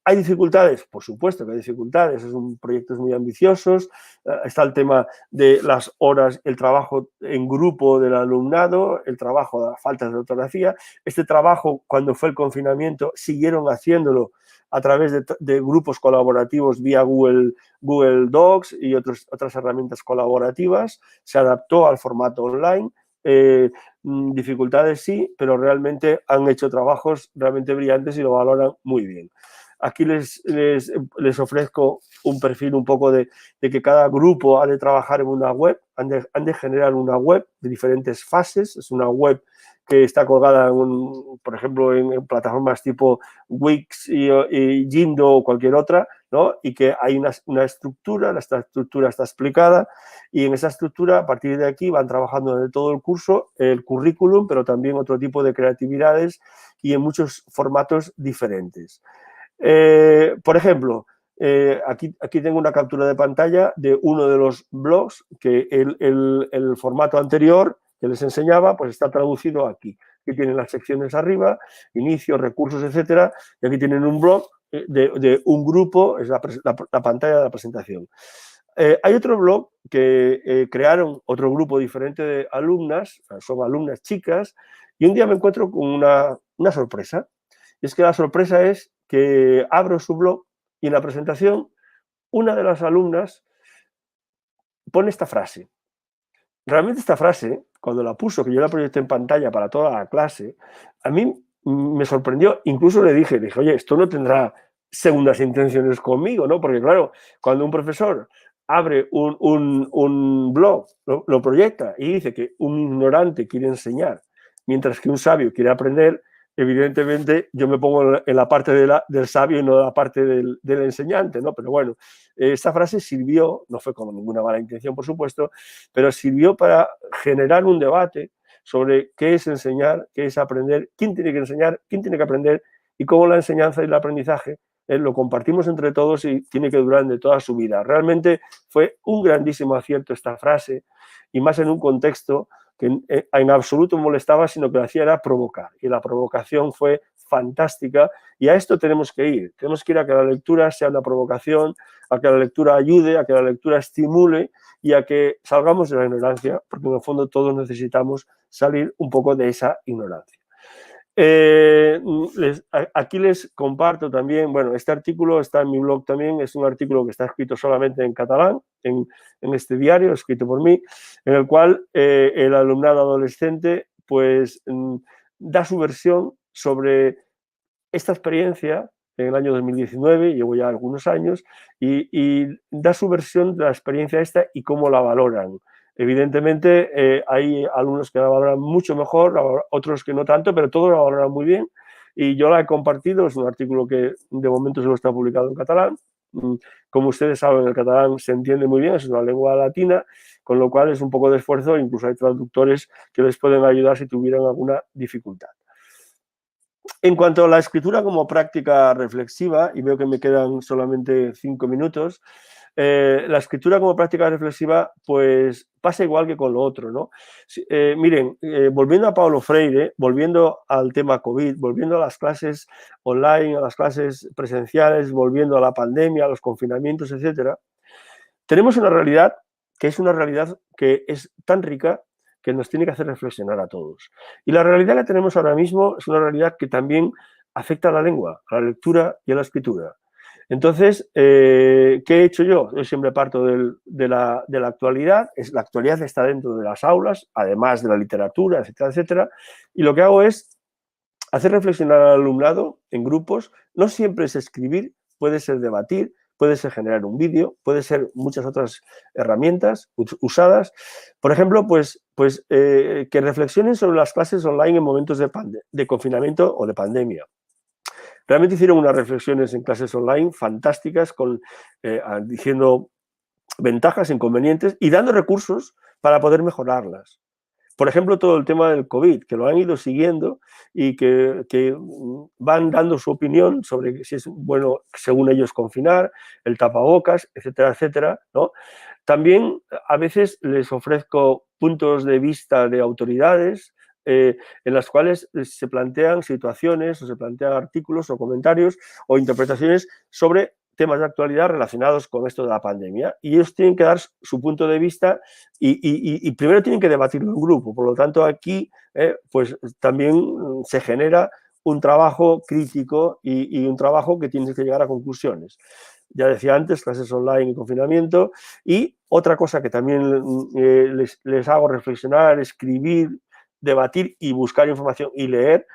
¿Hay dificultades? Por supuesto que hay dificultades, son proyectos muy ambiciosos, está el tema de las horas, el trabajo en grupo del alumnado, el trabajo de faltas de ortografía. Este trabajo, cuando fue el confinamiento, siguieron haciéndolo a través de grupos colaborativos vía Google Docs y otras herramientas colaborativas, se adaptó al formato online. Dificultades sí, pero realmente han hecho trabajos realmente brillantes y lo valoran muy bien. Aquí les ofrezco un perfil un poco de que cada grupo ha de trabajar en una web, han de generar una web de diferentes fases. Es una web que está colgada, por ejemplo, en plataformas tipo Wix y Jimdo o cualquier otra, ¿no? Y que hay una estructura, esta estructura está explicada y en esa estructura, a partir de aquí, van trabajando en todo el curso, el currículum, pero también otro tipo de creatividades y en muchos formatos diferentes. Por ejemplo, aquí tengo una captura de pantalla de uno de los blogs que el formato anterior que les enseñaba pues está traducido aquí. Aquí tienen las secciones arriba, inicio, recursos, etcétera, y aquí tienen un blog de un grupo, es la pantalla de la presentación. Hay otro blog que crearon otro grupo diferente de alumnas, son alumnas chicas, y un día me encuentro con una sorpresa. Y es que la sorpresa es que abro su blog y en la presentación una de las alumnas pone esta frase. Realmente esta frase, cuando la puso, que yo la proyecté en pantalla para toda la clase, a mí me sorprendió. Incluso le dije, oye, esto no tendrá segundas intenciones conmigo, ¿no? Porque claro, cuando un profesor abre un blog, lo proyecta y dice que un ignorante quiere enseñar, mientras que un sabio quiere aprender, evidentemente yo me pongo en la parte del sabio y no en la parte del enseñante, ¿no? Pero bueno, esta frase sirvió, no fue con ninguna mala intención, por supuesto, pero sirvió para generar un debate sobre qué es enseñar, qué es aprender, quién tiene que enseñar, quién tiene que aprender y cómo la enseñanza y el aprendizaje lo compartimos entre todos y tiene que durar de toda su vida. Realmente fue un grandísimo acierto esta frase y más en un contexto que en absoluto molestaba, sino que lo hacía era provocar. Y la provocación fue fantástica y a esto tenemos que ir. Tenemos que ir a que la lectura sea una provocación, a que la lectura ayude, a que la lectura estimule y a que salgamos de la ignorancia, porque en el fondo todos necesitamos salir un poco de esa ignorancia. Aquí les comparto también, bueno, este artículo está en mi blog también, es un artículo que está escrito solamente en catalán, en este diario, escrito por mí, en el cual el alumnado adolescente pues da su versión sobre esta experiencia en el año 2019, llevo ya algunos años, y da su versión de la experiencia esta y cómo la valoran. Evidentemente, hay alumnos que la valoran mucho mejor, otros que no tanto, pero todos la valoran muy bien. Y yo la he compartido, es un artículo que de momento solo está publicado en catalán. Como ustedes saben, el catalán se entiende muy bien, es una lengua latina, con lo cual es un poco de esfuerzo, incluso hay traductores que les pueden ayudar si tuvieran alguna dificultad. En cuanto a la escritura como práctica reflexiva, y veo que me quedan solamente 5 minutos, la escritura como práctica reflexiva pues pasa igual que con lo otro, ¿no? Miren, volviendo a Paulo Freire, volviendo al tema COVID, volviendo a las clases online, a las clases presenciales, volviendo a la pandemia, a los confinamientos, etcétera, tenemos una realidad que es tan rica que nos tiene que hacer reflexionar a todos. Y la realidad que tenemos ahora mismo es una realidad que también afecta a la lengua, a la lectura y a la escritura. Entonces, ¿qué he hecho yo? Yo siempre parto de la actualidad. La actualidad está dentro de las aulas, además de la literatura, etcétera, etcétera. Y lo que hago es hacer reflexionar al alumnado en grupos. No siempre es escribir, puede ser debatir, puede ser generar un vídeo, puede ser muchas otras herramientas usadas. Por ejemplo, que reflexionen sobre las clases online en momentos de confinamiento o de pandemia. Realmente hicieron unas reflexiones en clases online fantásticas, diciendo ventajas, inconvenientes y dando recursos para poder mejorarlas. Por ejemplo, todo el tema del COVID, que lo han ido siguiendo y que van dando su opinión sobre si es bueno, según ellos, confinar, el tapabocas, etcétera, etcétera, ¿no? También a veces les ofrezco puntos de vista de autoridades en las cuales se plantean situaciones o se plantean artículos o comentarios o interpretaciones sobre temas de actualidad relacionados con esto de la pandemia. Y ellos tienen que dar su punto de vista y primero tienen que debatirlo en grupo. Por lo tanto, aquí pues también se genera un trabajo crítico y un trabajo que tiene que llegar a conclusiones. Ya decía antes, clases online y confinamiento. Y otra cosa que también les hago reflexionar, escribir, debatir y buscar información y leer,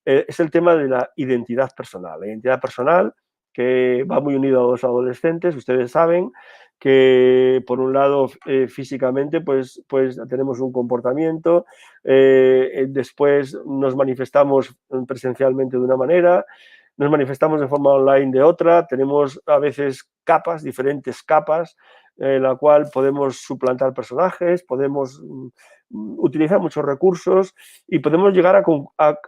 es el tema de la identidad personal. La identidad personal que va muy unido a los adolescentes. Ustedes saben que, por un lado, físicamente, pues tenemos un comportamiento, después nos manifestamos presencialmente de una manera, nos manifestamos de forma online de otra, tenemos a veces capas, diferentes capas, en la cual podemos suplantar personajes, podemos utilizar muchos recursos y podemos llegar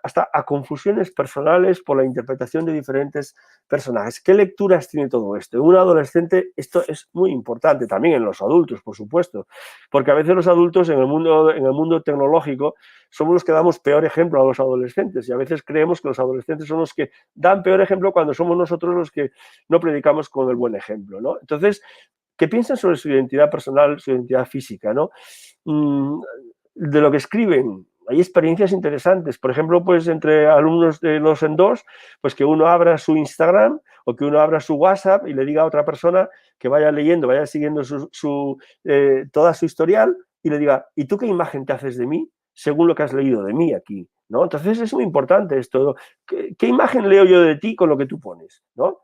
hasta a confusiones personales por la interpretación de diferentes personajes. ¿Qué lecturas tiene todo esto? En un adolescente esto es muy importante, también en los adultos, por supuesto, porque a veces los adultos en el mundo tecnológico somos los que damos peor ejemplo a los adolescentes y a veces creemos que los adolescentes son los que dan peor ejemplo cuando somos nosotros los que no predicamos con el buen ejemplo, ¿no? Entonces, ¿qué piensan sobre su identidad personal, su identidad física, ¿no? De lo que escriben, hay experiencias interesantes. Por ejemplo, pues entre alumnos de 2 en 2, pues que uno abra su Instagram o que uno abra su WhatsApp y le diga a otra persona que vaya leyendo, vaya siguiendo toda su historial y le diga, ¿y tú qué imagen te haces de mí según lo que has leído de mí aquí? ¿No? Entonces es muy importante esto. ¿Qué imagen leo yo de ti con lo que tú pones? ¿No?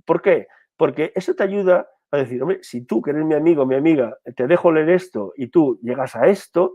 ¿Por qué? Porque eso te ayuda a decir, hombre, si tú, que eres mi amigo, mi amiga, te dejo leer esto y tú llegas a esto,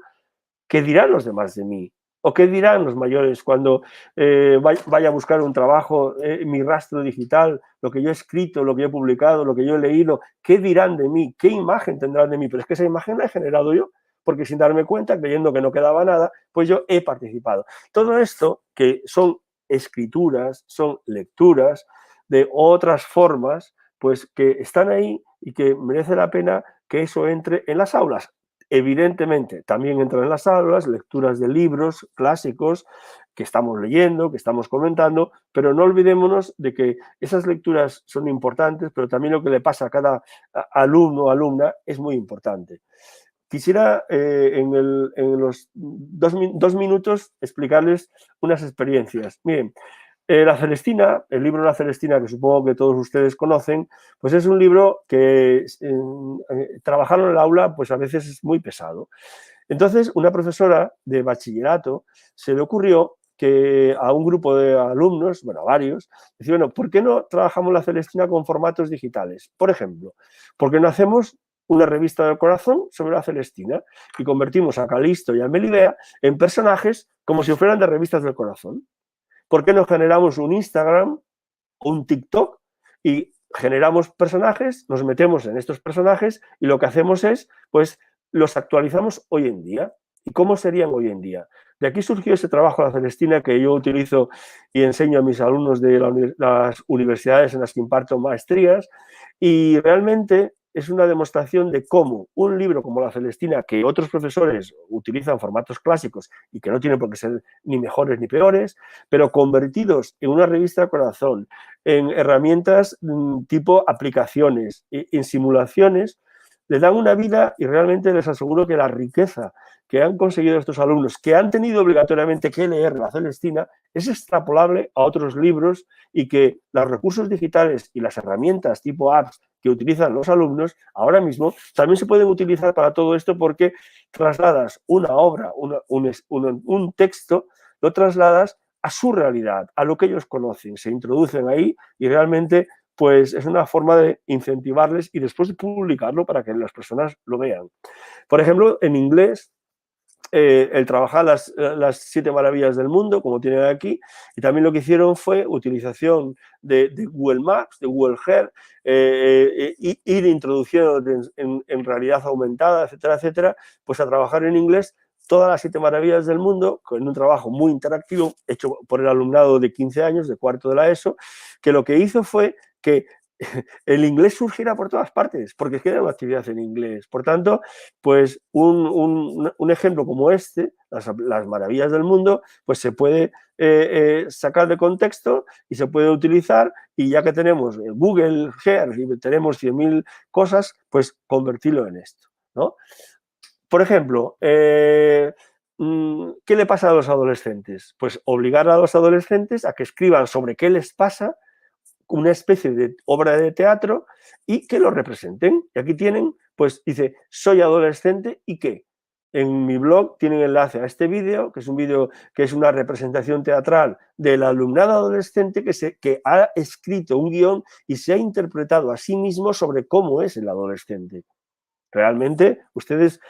¿qué dirán los demás de mí? ¿O qué dirán los mayores cuando vaya a buscar un trabajo, mi rastro digital, lo que yo he escrito, lo que yo he publicado, lo que yo he leído? ¿Qué dirán de mí? ¿Qué imagen tendrán de mí? Pero es que esa imagen la he generado yo, porque sin darme cuenta, creyendo que no quedaba nada, pues yo he participado. Todo esto, que son escrituras, son lecturas de otras formas, pues que están ahí y que merece la pena que eso entre en las aulas. Evidentemente, también entran en las aulas lecturas de libros clásicos, que estamos leyendo, que estamos comentando, pero no olvidémonos de que esas lecturas son importantes, pero también lo que le pasa a cada alumno o alumna es muy importante. Quisiera en los dos minutos explicarles unas experiencias. Miren, La Celestina, el libro La Celestina, que supongo que todos ustedes conocen, pues es un libro que trabajarlo en el aula pues a veces es muy pesado. Entonces, una profesora de bachillerato se le ocurrió que a un grupo de alumnos, bueno, a varios, decía, bueno, ¿por qué no trabajamos La Celestina con formatos digitales? Por ejemplo, ¿por qué no hacemos una revista del corazón sobre La Celestina y convertimos a Calisto y a Melibea en personajes como si fueran de revistas del corazón? ¿Por qué no generamos un Instagram, un TikTok y generamos personajes, nos metemos en estos personajes y lo que hacemos es, pues, los actualizamos hoy en día? ¿Y cómo serían hoy en día? De aquí surgió ese trabajo de La Celestina que yo utilizo y enseño a mis alumnos de las universidades en las que imparto maestrías, y realmente es una demostración de cómo un libro como La Celestina, que otros profesores utilizan formatos clásicos y que no tienen por qué ser ni mejores ni peores, pero convertidos en una revista de corazón, en herramientas tipo aplicaciones, en simulaciones, le dan una vida y realmente les aseguro que la riqueza que han conseguido estos alumnos, que han tenido obligatoriamente que leer La Celestina, es extrapolable a otros libros y que los recursos digitales y las herramientas tipo apps que utilizan los alumnos ahora mismo también se pueden utilizar para todo esto, porque trasladas una obra, un texto, lo trasladas a su realidad, a lo que ellos conocen, se introducen ahí y realmente pues es una forma de incentivarles y después de publicarlo para que las personas lo vean. Por ejemplo, en inglés, el trabajar las 7 maravillas del mundo, como tienen aquí, y también lo que hicieron fue utilización de Google Maps, de Google Earth, ir introduciendo en realidad aumentada, etcétera, etcétera, pues a trabajar en inglés todas las 7 maravillas del mundo, con un trabajo muy interactivo hecho por el alumnado de 15 años, de cuarto de la ESO, que lo que hizo fue que el inglés surgiera por todas partes, porque es que era una actividad en inglés. Por tanto, pues un ejemplo como este, las maravillas del mundo, pues se puede sacar de contexto y se puede utilizar, y ya que tenemos Google Earth y tenemos 100.000 cosas, pues convertirlo en esto, ¿no? Por ejemplo, ¿qué le pasa a los adolescentes? Pues obligar a los adolescentes a que escriban sobre qué les pasa, una especie de obra de teatro, y que lo representen. Y aquí tienen, pues dice, soy adolescente y qué. En mi blog tienen enlace a este vídeo, que es un vídeo que es una representación teatral del alumnado adolescente que ha escrito un guión y se ha interpretado a sí mismo sobre cómo es el adolescente. Realmente, ustedes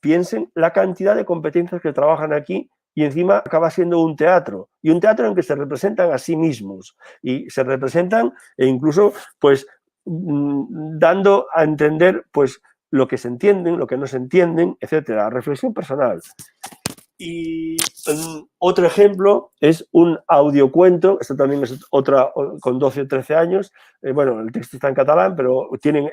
piensen la cantidad de competencias que trabajan aquí, y encima acaba siendo un teatro, y un teatro en que se representan a sí mismos y se representan e incluso pues dando a entender pues lo que se entienden, lo que no se entienden, etcétera. Reflexión personal. Y otro ejemplo es un audiocuento, esto también es otra con 12 o 13 años, bueno, el texto está en catalán, pero tienen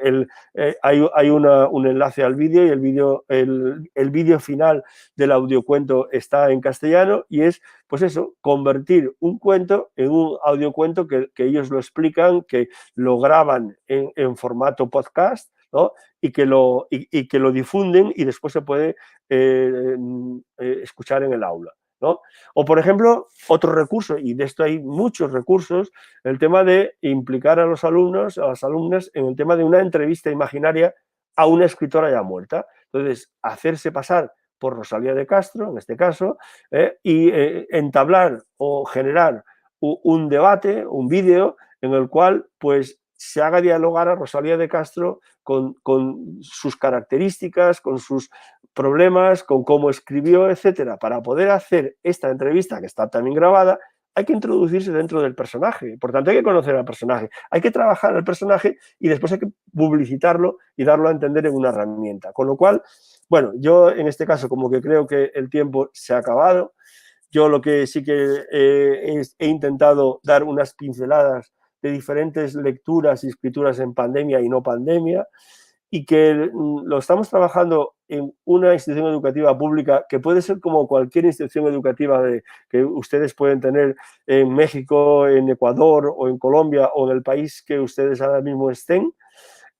hay un enlace al vídeo, y el vídeo final del audiocuento está en castellano, y es, pues eso, convertir un cuento en un audiocuento que ellos lo explican, que lo graban en formato podcast, ¿no? Y que lo difunden y después se puede escuchar en el aula, ¿no? O, por ejemplo, otro recurso, y de esto hay muchos recursos, el tema de implicar a los alumnos, a las alumnas, en el tema de una entrevista imaginaria a una escritora ya muerta. Entonces, hacerse pasar por Rosalía de Castro, en este caso, y entablar o generar un debate, un vídeo, en el cual pues se haga dialogar a Rosalía de Castro con sus características, con sus problemas, con cómo escribió, etcétera. Para poder hacer esta entrevista, que está también grabada, hay que introducirse dentro del personaje. Por tanto, hay que conocer al personaje, hay que trabajar al personaje y después hay que publicitarlo y darlo a entender en una herramienta. Con lo cual, bueno, yo en este caso como que creo que el tiempo se ha acabado. Yo lo que sí que he intentado dar unas pinceladas de diferentes lecturas y escrituras en pandemia y no pandemia. y que lo estamos trabajando en una institución educativa pública que puede ser como cualquier institución educativa que ustedes pueden tener en México, en Ecuador o en Colombia o en el país que ustedes ahora mismo estén.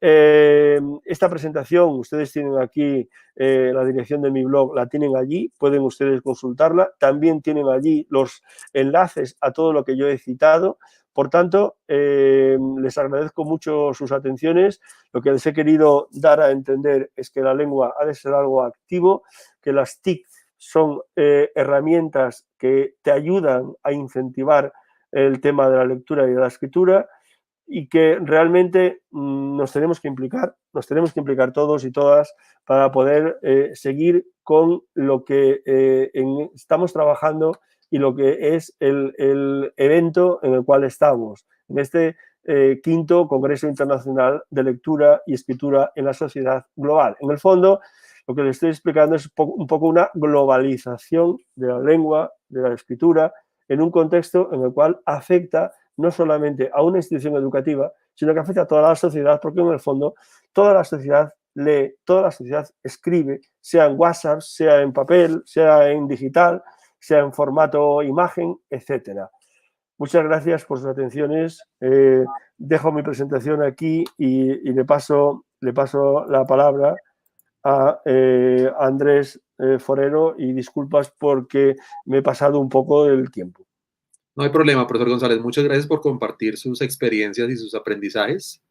Esta presentación, ustedes tienen aquí la dirección de mi blog, la tienen allí, pueden ustedes consultarla. También tienen allí los enlaces a todo lo que yo he citado. Por tanto, les agradezco mucho sus atenciones. Lo que les he querido dar a entender es que la lengua ha de ser algo activo, que las TIC son herramientas que te ayudan a incentivar el tema de la lectura y de la escritura, y que realmente nos tenemos que implicar todos y todas para poder seguir con lo que estamos trabajando y lo que es el evento en el cual estamos, en este quinto Congreso Internacional de Lectura y Escritura en la Sociedad Global. En el fondo, lo que les estoy explicando es un poco una globalización de la lengua, de la escritura, en un contexto en el cual afecta no solamente a una institución educativa, sino que afecta a toda la sociedad, porque en el fondo toda la sociedad lee, toda la sociedad escribe, sea en WhatsApp, sea en papel, sea en digital, sea en formato imagen, etcétera. Muchas gracias por sus atenciones. Dejo mi presentación aquí y le paso la palabra a Andrés Forero, y disculpas porque me he pasado un poco del tiempo. No hay problema, profesor González. Muchas gracias por compartir sus experiencias y sus aprendizajes.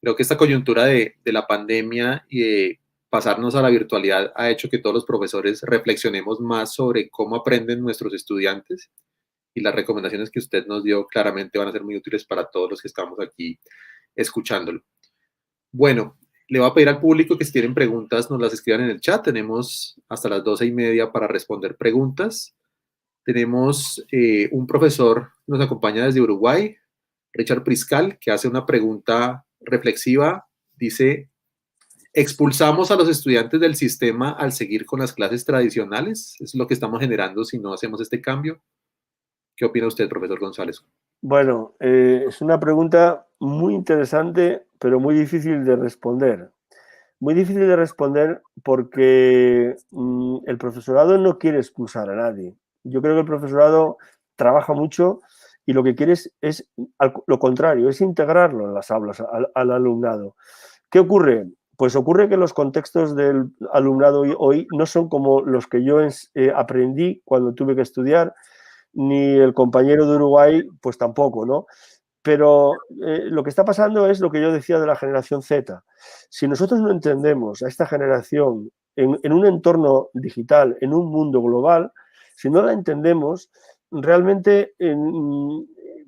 Creo que esta coyuntura de la pandemia y de pasarnos a la virtualidad ha hecho que todos los profesores reflexionemos más sobre cómo aprenden nuestros estudiantes, y las recomendaciones que usted nos dio claramente van a ser muy útiles para todos los que estamos aquí escuchándolo. Bueno, le voy a pedir al público que si tienen preguntas nos las escriban en el chat. Tenemos hasta las 12:30 para responder preguntas. Tenemos un profesor que nos acompaña desde Uruguay, Richard Priscal, que hace una pregunta reflexiva. Dice: ¿expulsamos a los estudiantes del sistema al seguir con las clases tradicionales? Es lo que estamos generando si no hacemos este cambio. ¿Qué opina usted, profesor González? Bueno, es una pregunta muy interesante, pero muy difícil de responder. Muy difícil de responder porque el profesorado no quiere expulsar a nadie. Yo creo que el profesorado trabaja mucho y lo que quiere es lo contrario, es integrarlo en las aulas al alumnado. ¿Qué ocurre? Pues ocurre que los contextos del alumnado hoy no son como los que yo aprendí cuando tuve que estudiar, ni el compañero de Uruguay, pues tampoco, ¿no? Pero lo que está pasando es lo que yo decía de la generación Z. Si nosotros no entendemos a esta generación en un entorno digital, en un mundo global, si no la entendemos, realmente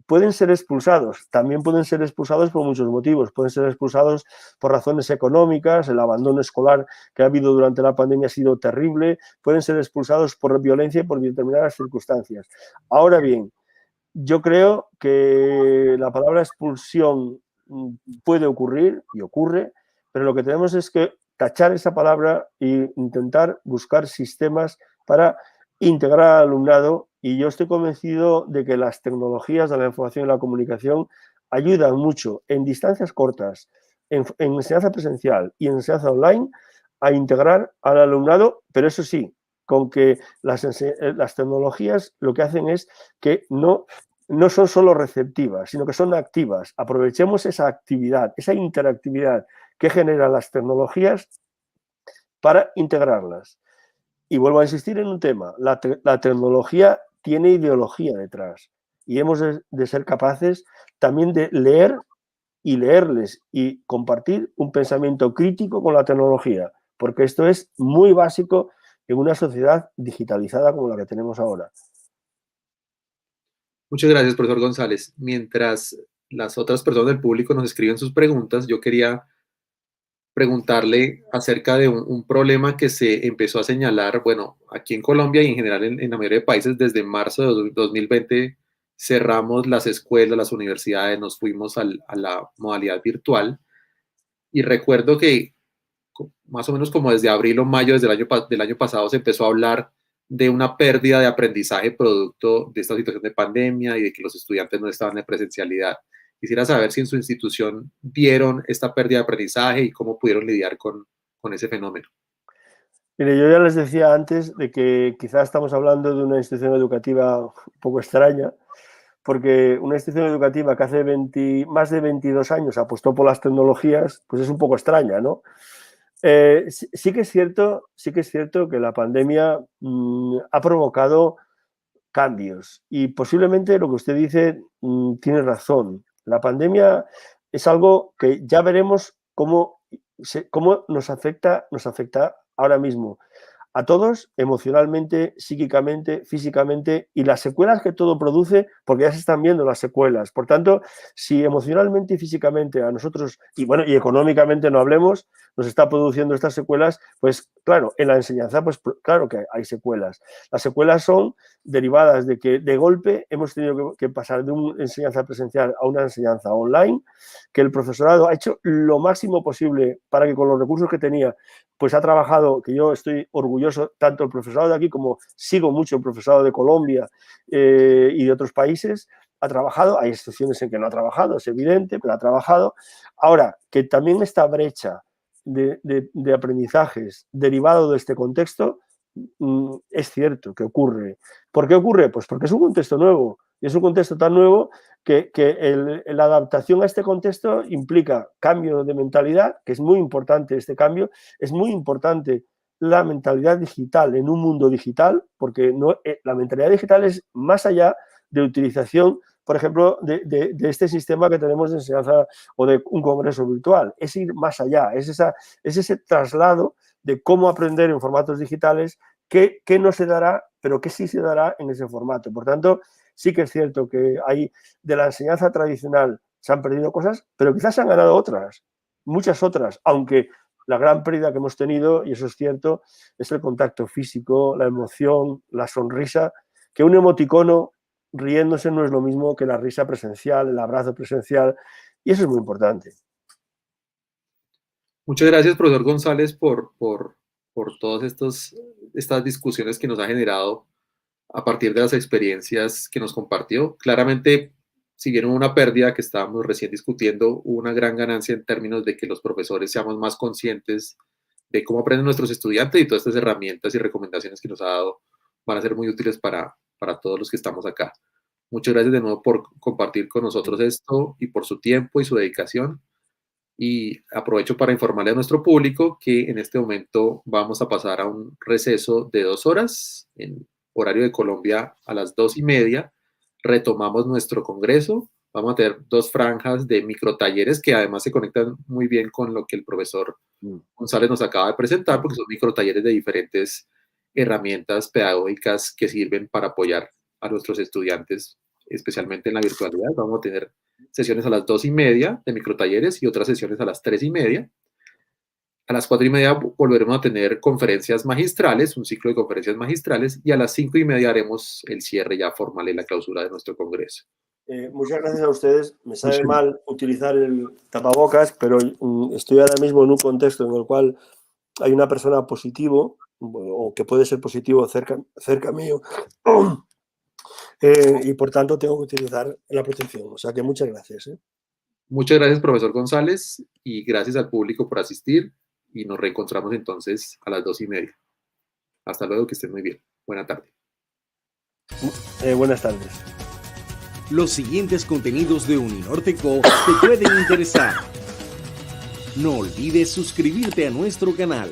pueden ser expulsados. También pueden ser expulsados por muchos motivos. Pueden ser expulsados por razones económicas, el abandono escolar que ha habido durante la pandemia ha sido terrible. Pueden ser expulsados por violencia y por determinadas circunstancias. Ahora bien, yo creo que la palabra expulsión puede ocurrir y ocurre, pero lo que tenemos es que tachar esa palabra e intentar buscar sistemas para integrar al alumnado, y yo estoy convencido de que las tecnologías de la información y la comunicación ayudan mucho en distancias cortas, en enseñanza presencial y en enseñanza online, a integrar al alumnado, pero eso sí, con que las tecnologías lo que hacen es que no son solo receptivas, sino que son activas. Aprovechemos esa actividad, esa interactividad que generan las tecnologías para integrarlas. Y vuelvo a insistir en un tema: la tecnología tiene ideología detrás, y hemos de ser capaces también de leer y leerles y compartir un pensamiento crítico con la tecnología, porque esto es muy básico en una sociedad digitalizada como la que tenemos ahora. Muchas gracias, profesor González. Mientras las otras personas del público nos escriben sus preguntas, yo quería preguntarle acerca de un problema que se empezó a señalar, bueno, aquí en Colombia y en general en la mayoría de países. Desde marzo de 2020 cerramos las escuelas, las universidades, nos fuimos a la modalidad virtual, y recuerdo que más o menos como desde abril o mayo del año pasado se empezó a hablar de una pérdida de aprendizaje producto de esta situación de pandemia y de que los estudiantes no estaban en presencialidad. Quisiera saber si en su institución vieron esta pérdida de aprendizaje y cómo pudieron lidiar con ese fenómeno. Mire, yo ya les decía antes de que quizás estamos hablando de una institución educativa un poco extraña, porque una institución educativa que hace más de 22 años apostó por las tecnologías, pues es un poco extraña, ¿no? Sí que es cierto que la pandemia ha provocado cambios y posiblemente lo que usted dice tiene razón. La pandemia es algo que ya veremos cómo nos afecta ahora mismo a todos, emocionalmente, psíquicamente, físicamente, y las secuelas que todo produce, porque ya se están viendo las secuelas. Por tanto, si emocionalmente y físicamente a nosotros, y bueno, y económicamente no hablemos, nos está produciendo estas secuelas, pues claro, en la enseñanza, pues claro que hay secuelas. Las secuelas son derivadas de que de golpe hemos tenido que pasar de una enseñanza presencial a una enseñanza online, que el profesorado ha hecho lo máximo posible para que con los recursos que tenía, pues ha trabajado, que yo estoy orgulloso, tanto el profesorado de aquí como sigo mucho el profesorado de Colombia y de otros países, ha trabajado, hay excepciones en que no ha trabajado, es evidente, pero ha trabajado. Ahora, que también esta brecha de aprendizajes derivado de este contexto, es cierto que ocurre. ¿Por qué ocurre? Pues porque es un contexto nuevo, y es un contexto tan nuevo que la adaptación a este contexto implica cambio de mentalidad, que es muy importante este cambio, es muy importante la mentalidad digital en un mundo digital, porque la mentalidad digital es más allá de utilización, por ejemplo, de este sistema que tenemos de enseñanza o de un congreso virtual, es ir más allá, es ese traslado de cómo aprender en formatos digitales que no se dará, pero que sí se dará en ese formato. Por tanto, sí que es cierto que hay de la enseñanza tradicional se han perdido cosas, pero quizás se han ganado otras, muchas otras, aunque la gran pérdida que hemos tenido, y eso es cierto, es el contacto físico, la emoción, la sonrisa, que un emoticono riéndose no es lo mismo que la risa presencial, el abrazo presencial, y eso es muy importante. Muchas gracias, profesor González, por todas estas discusiones que nos ha generado a partir de las experiencias que nos compartió. Claramente, si bien hubo una pérdida que estábamos recién discutiendo, hubo una gran ganancia en términos de que los profesores seamos más conscientes de cómo aprenden nuestros estudiantes, y todas estas herramientas y recomendaciones que nos ha dado van a ser muy útiles para todos los que estamos acá. Muchas gracias de nuevo por compartir con nosotros esto y por su tiempo y su dedicación. Y aprovecho para informarle a nuestro público que en este momento vamos a pasar a un receso de 2 horas en horario de Colombia a las 2:30. Retomamos nuestro congreso. Vamos a tener 2 franjas de microtalleres que además se conectan muy bien con lo que el profesor González nos acaba de presentar, porque son microtalleres de diferentes herramientas pedagógicas que sirven para apoyar a nuestros estudiantes, especialmente en la virtualidad. Vamos a tener sesiones a las 2:30 de microtalleres y otras sesiones a las 3:30. A las 4:30 volveremos a tener conferencias magistrales, un ciclo de conferencias magistrales, y a las 5:30 haremos el cierre ya formal y la clausura de nuestro congreso. Muchas gracias a ustedes. Me sabe mal utilizar el tapabocas, pero estoy ahora mismo en un contexto en el cual hay una persona positivo, o que puede ser positivo cerca mío, y por tanto tengo que utilizar la protección. O sea que muchas gracias. Muchas gracias, profesor González, y gracias al público por asistir, y nos reencontramos entonces a las 2:30. Hasta luego, que estén muy bien. Buena tarde. Buenas tardes. Los siguientes contenidos de Uninorteco te pueden interesar. No olvides suscribirte a nuestro canal.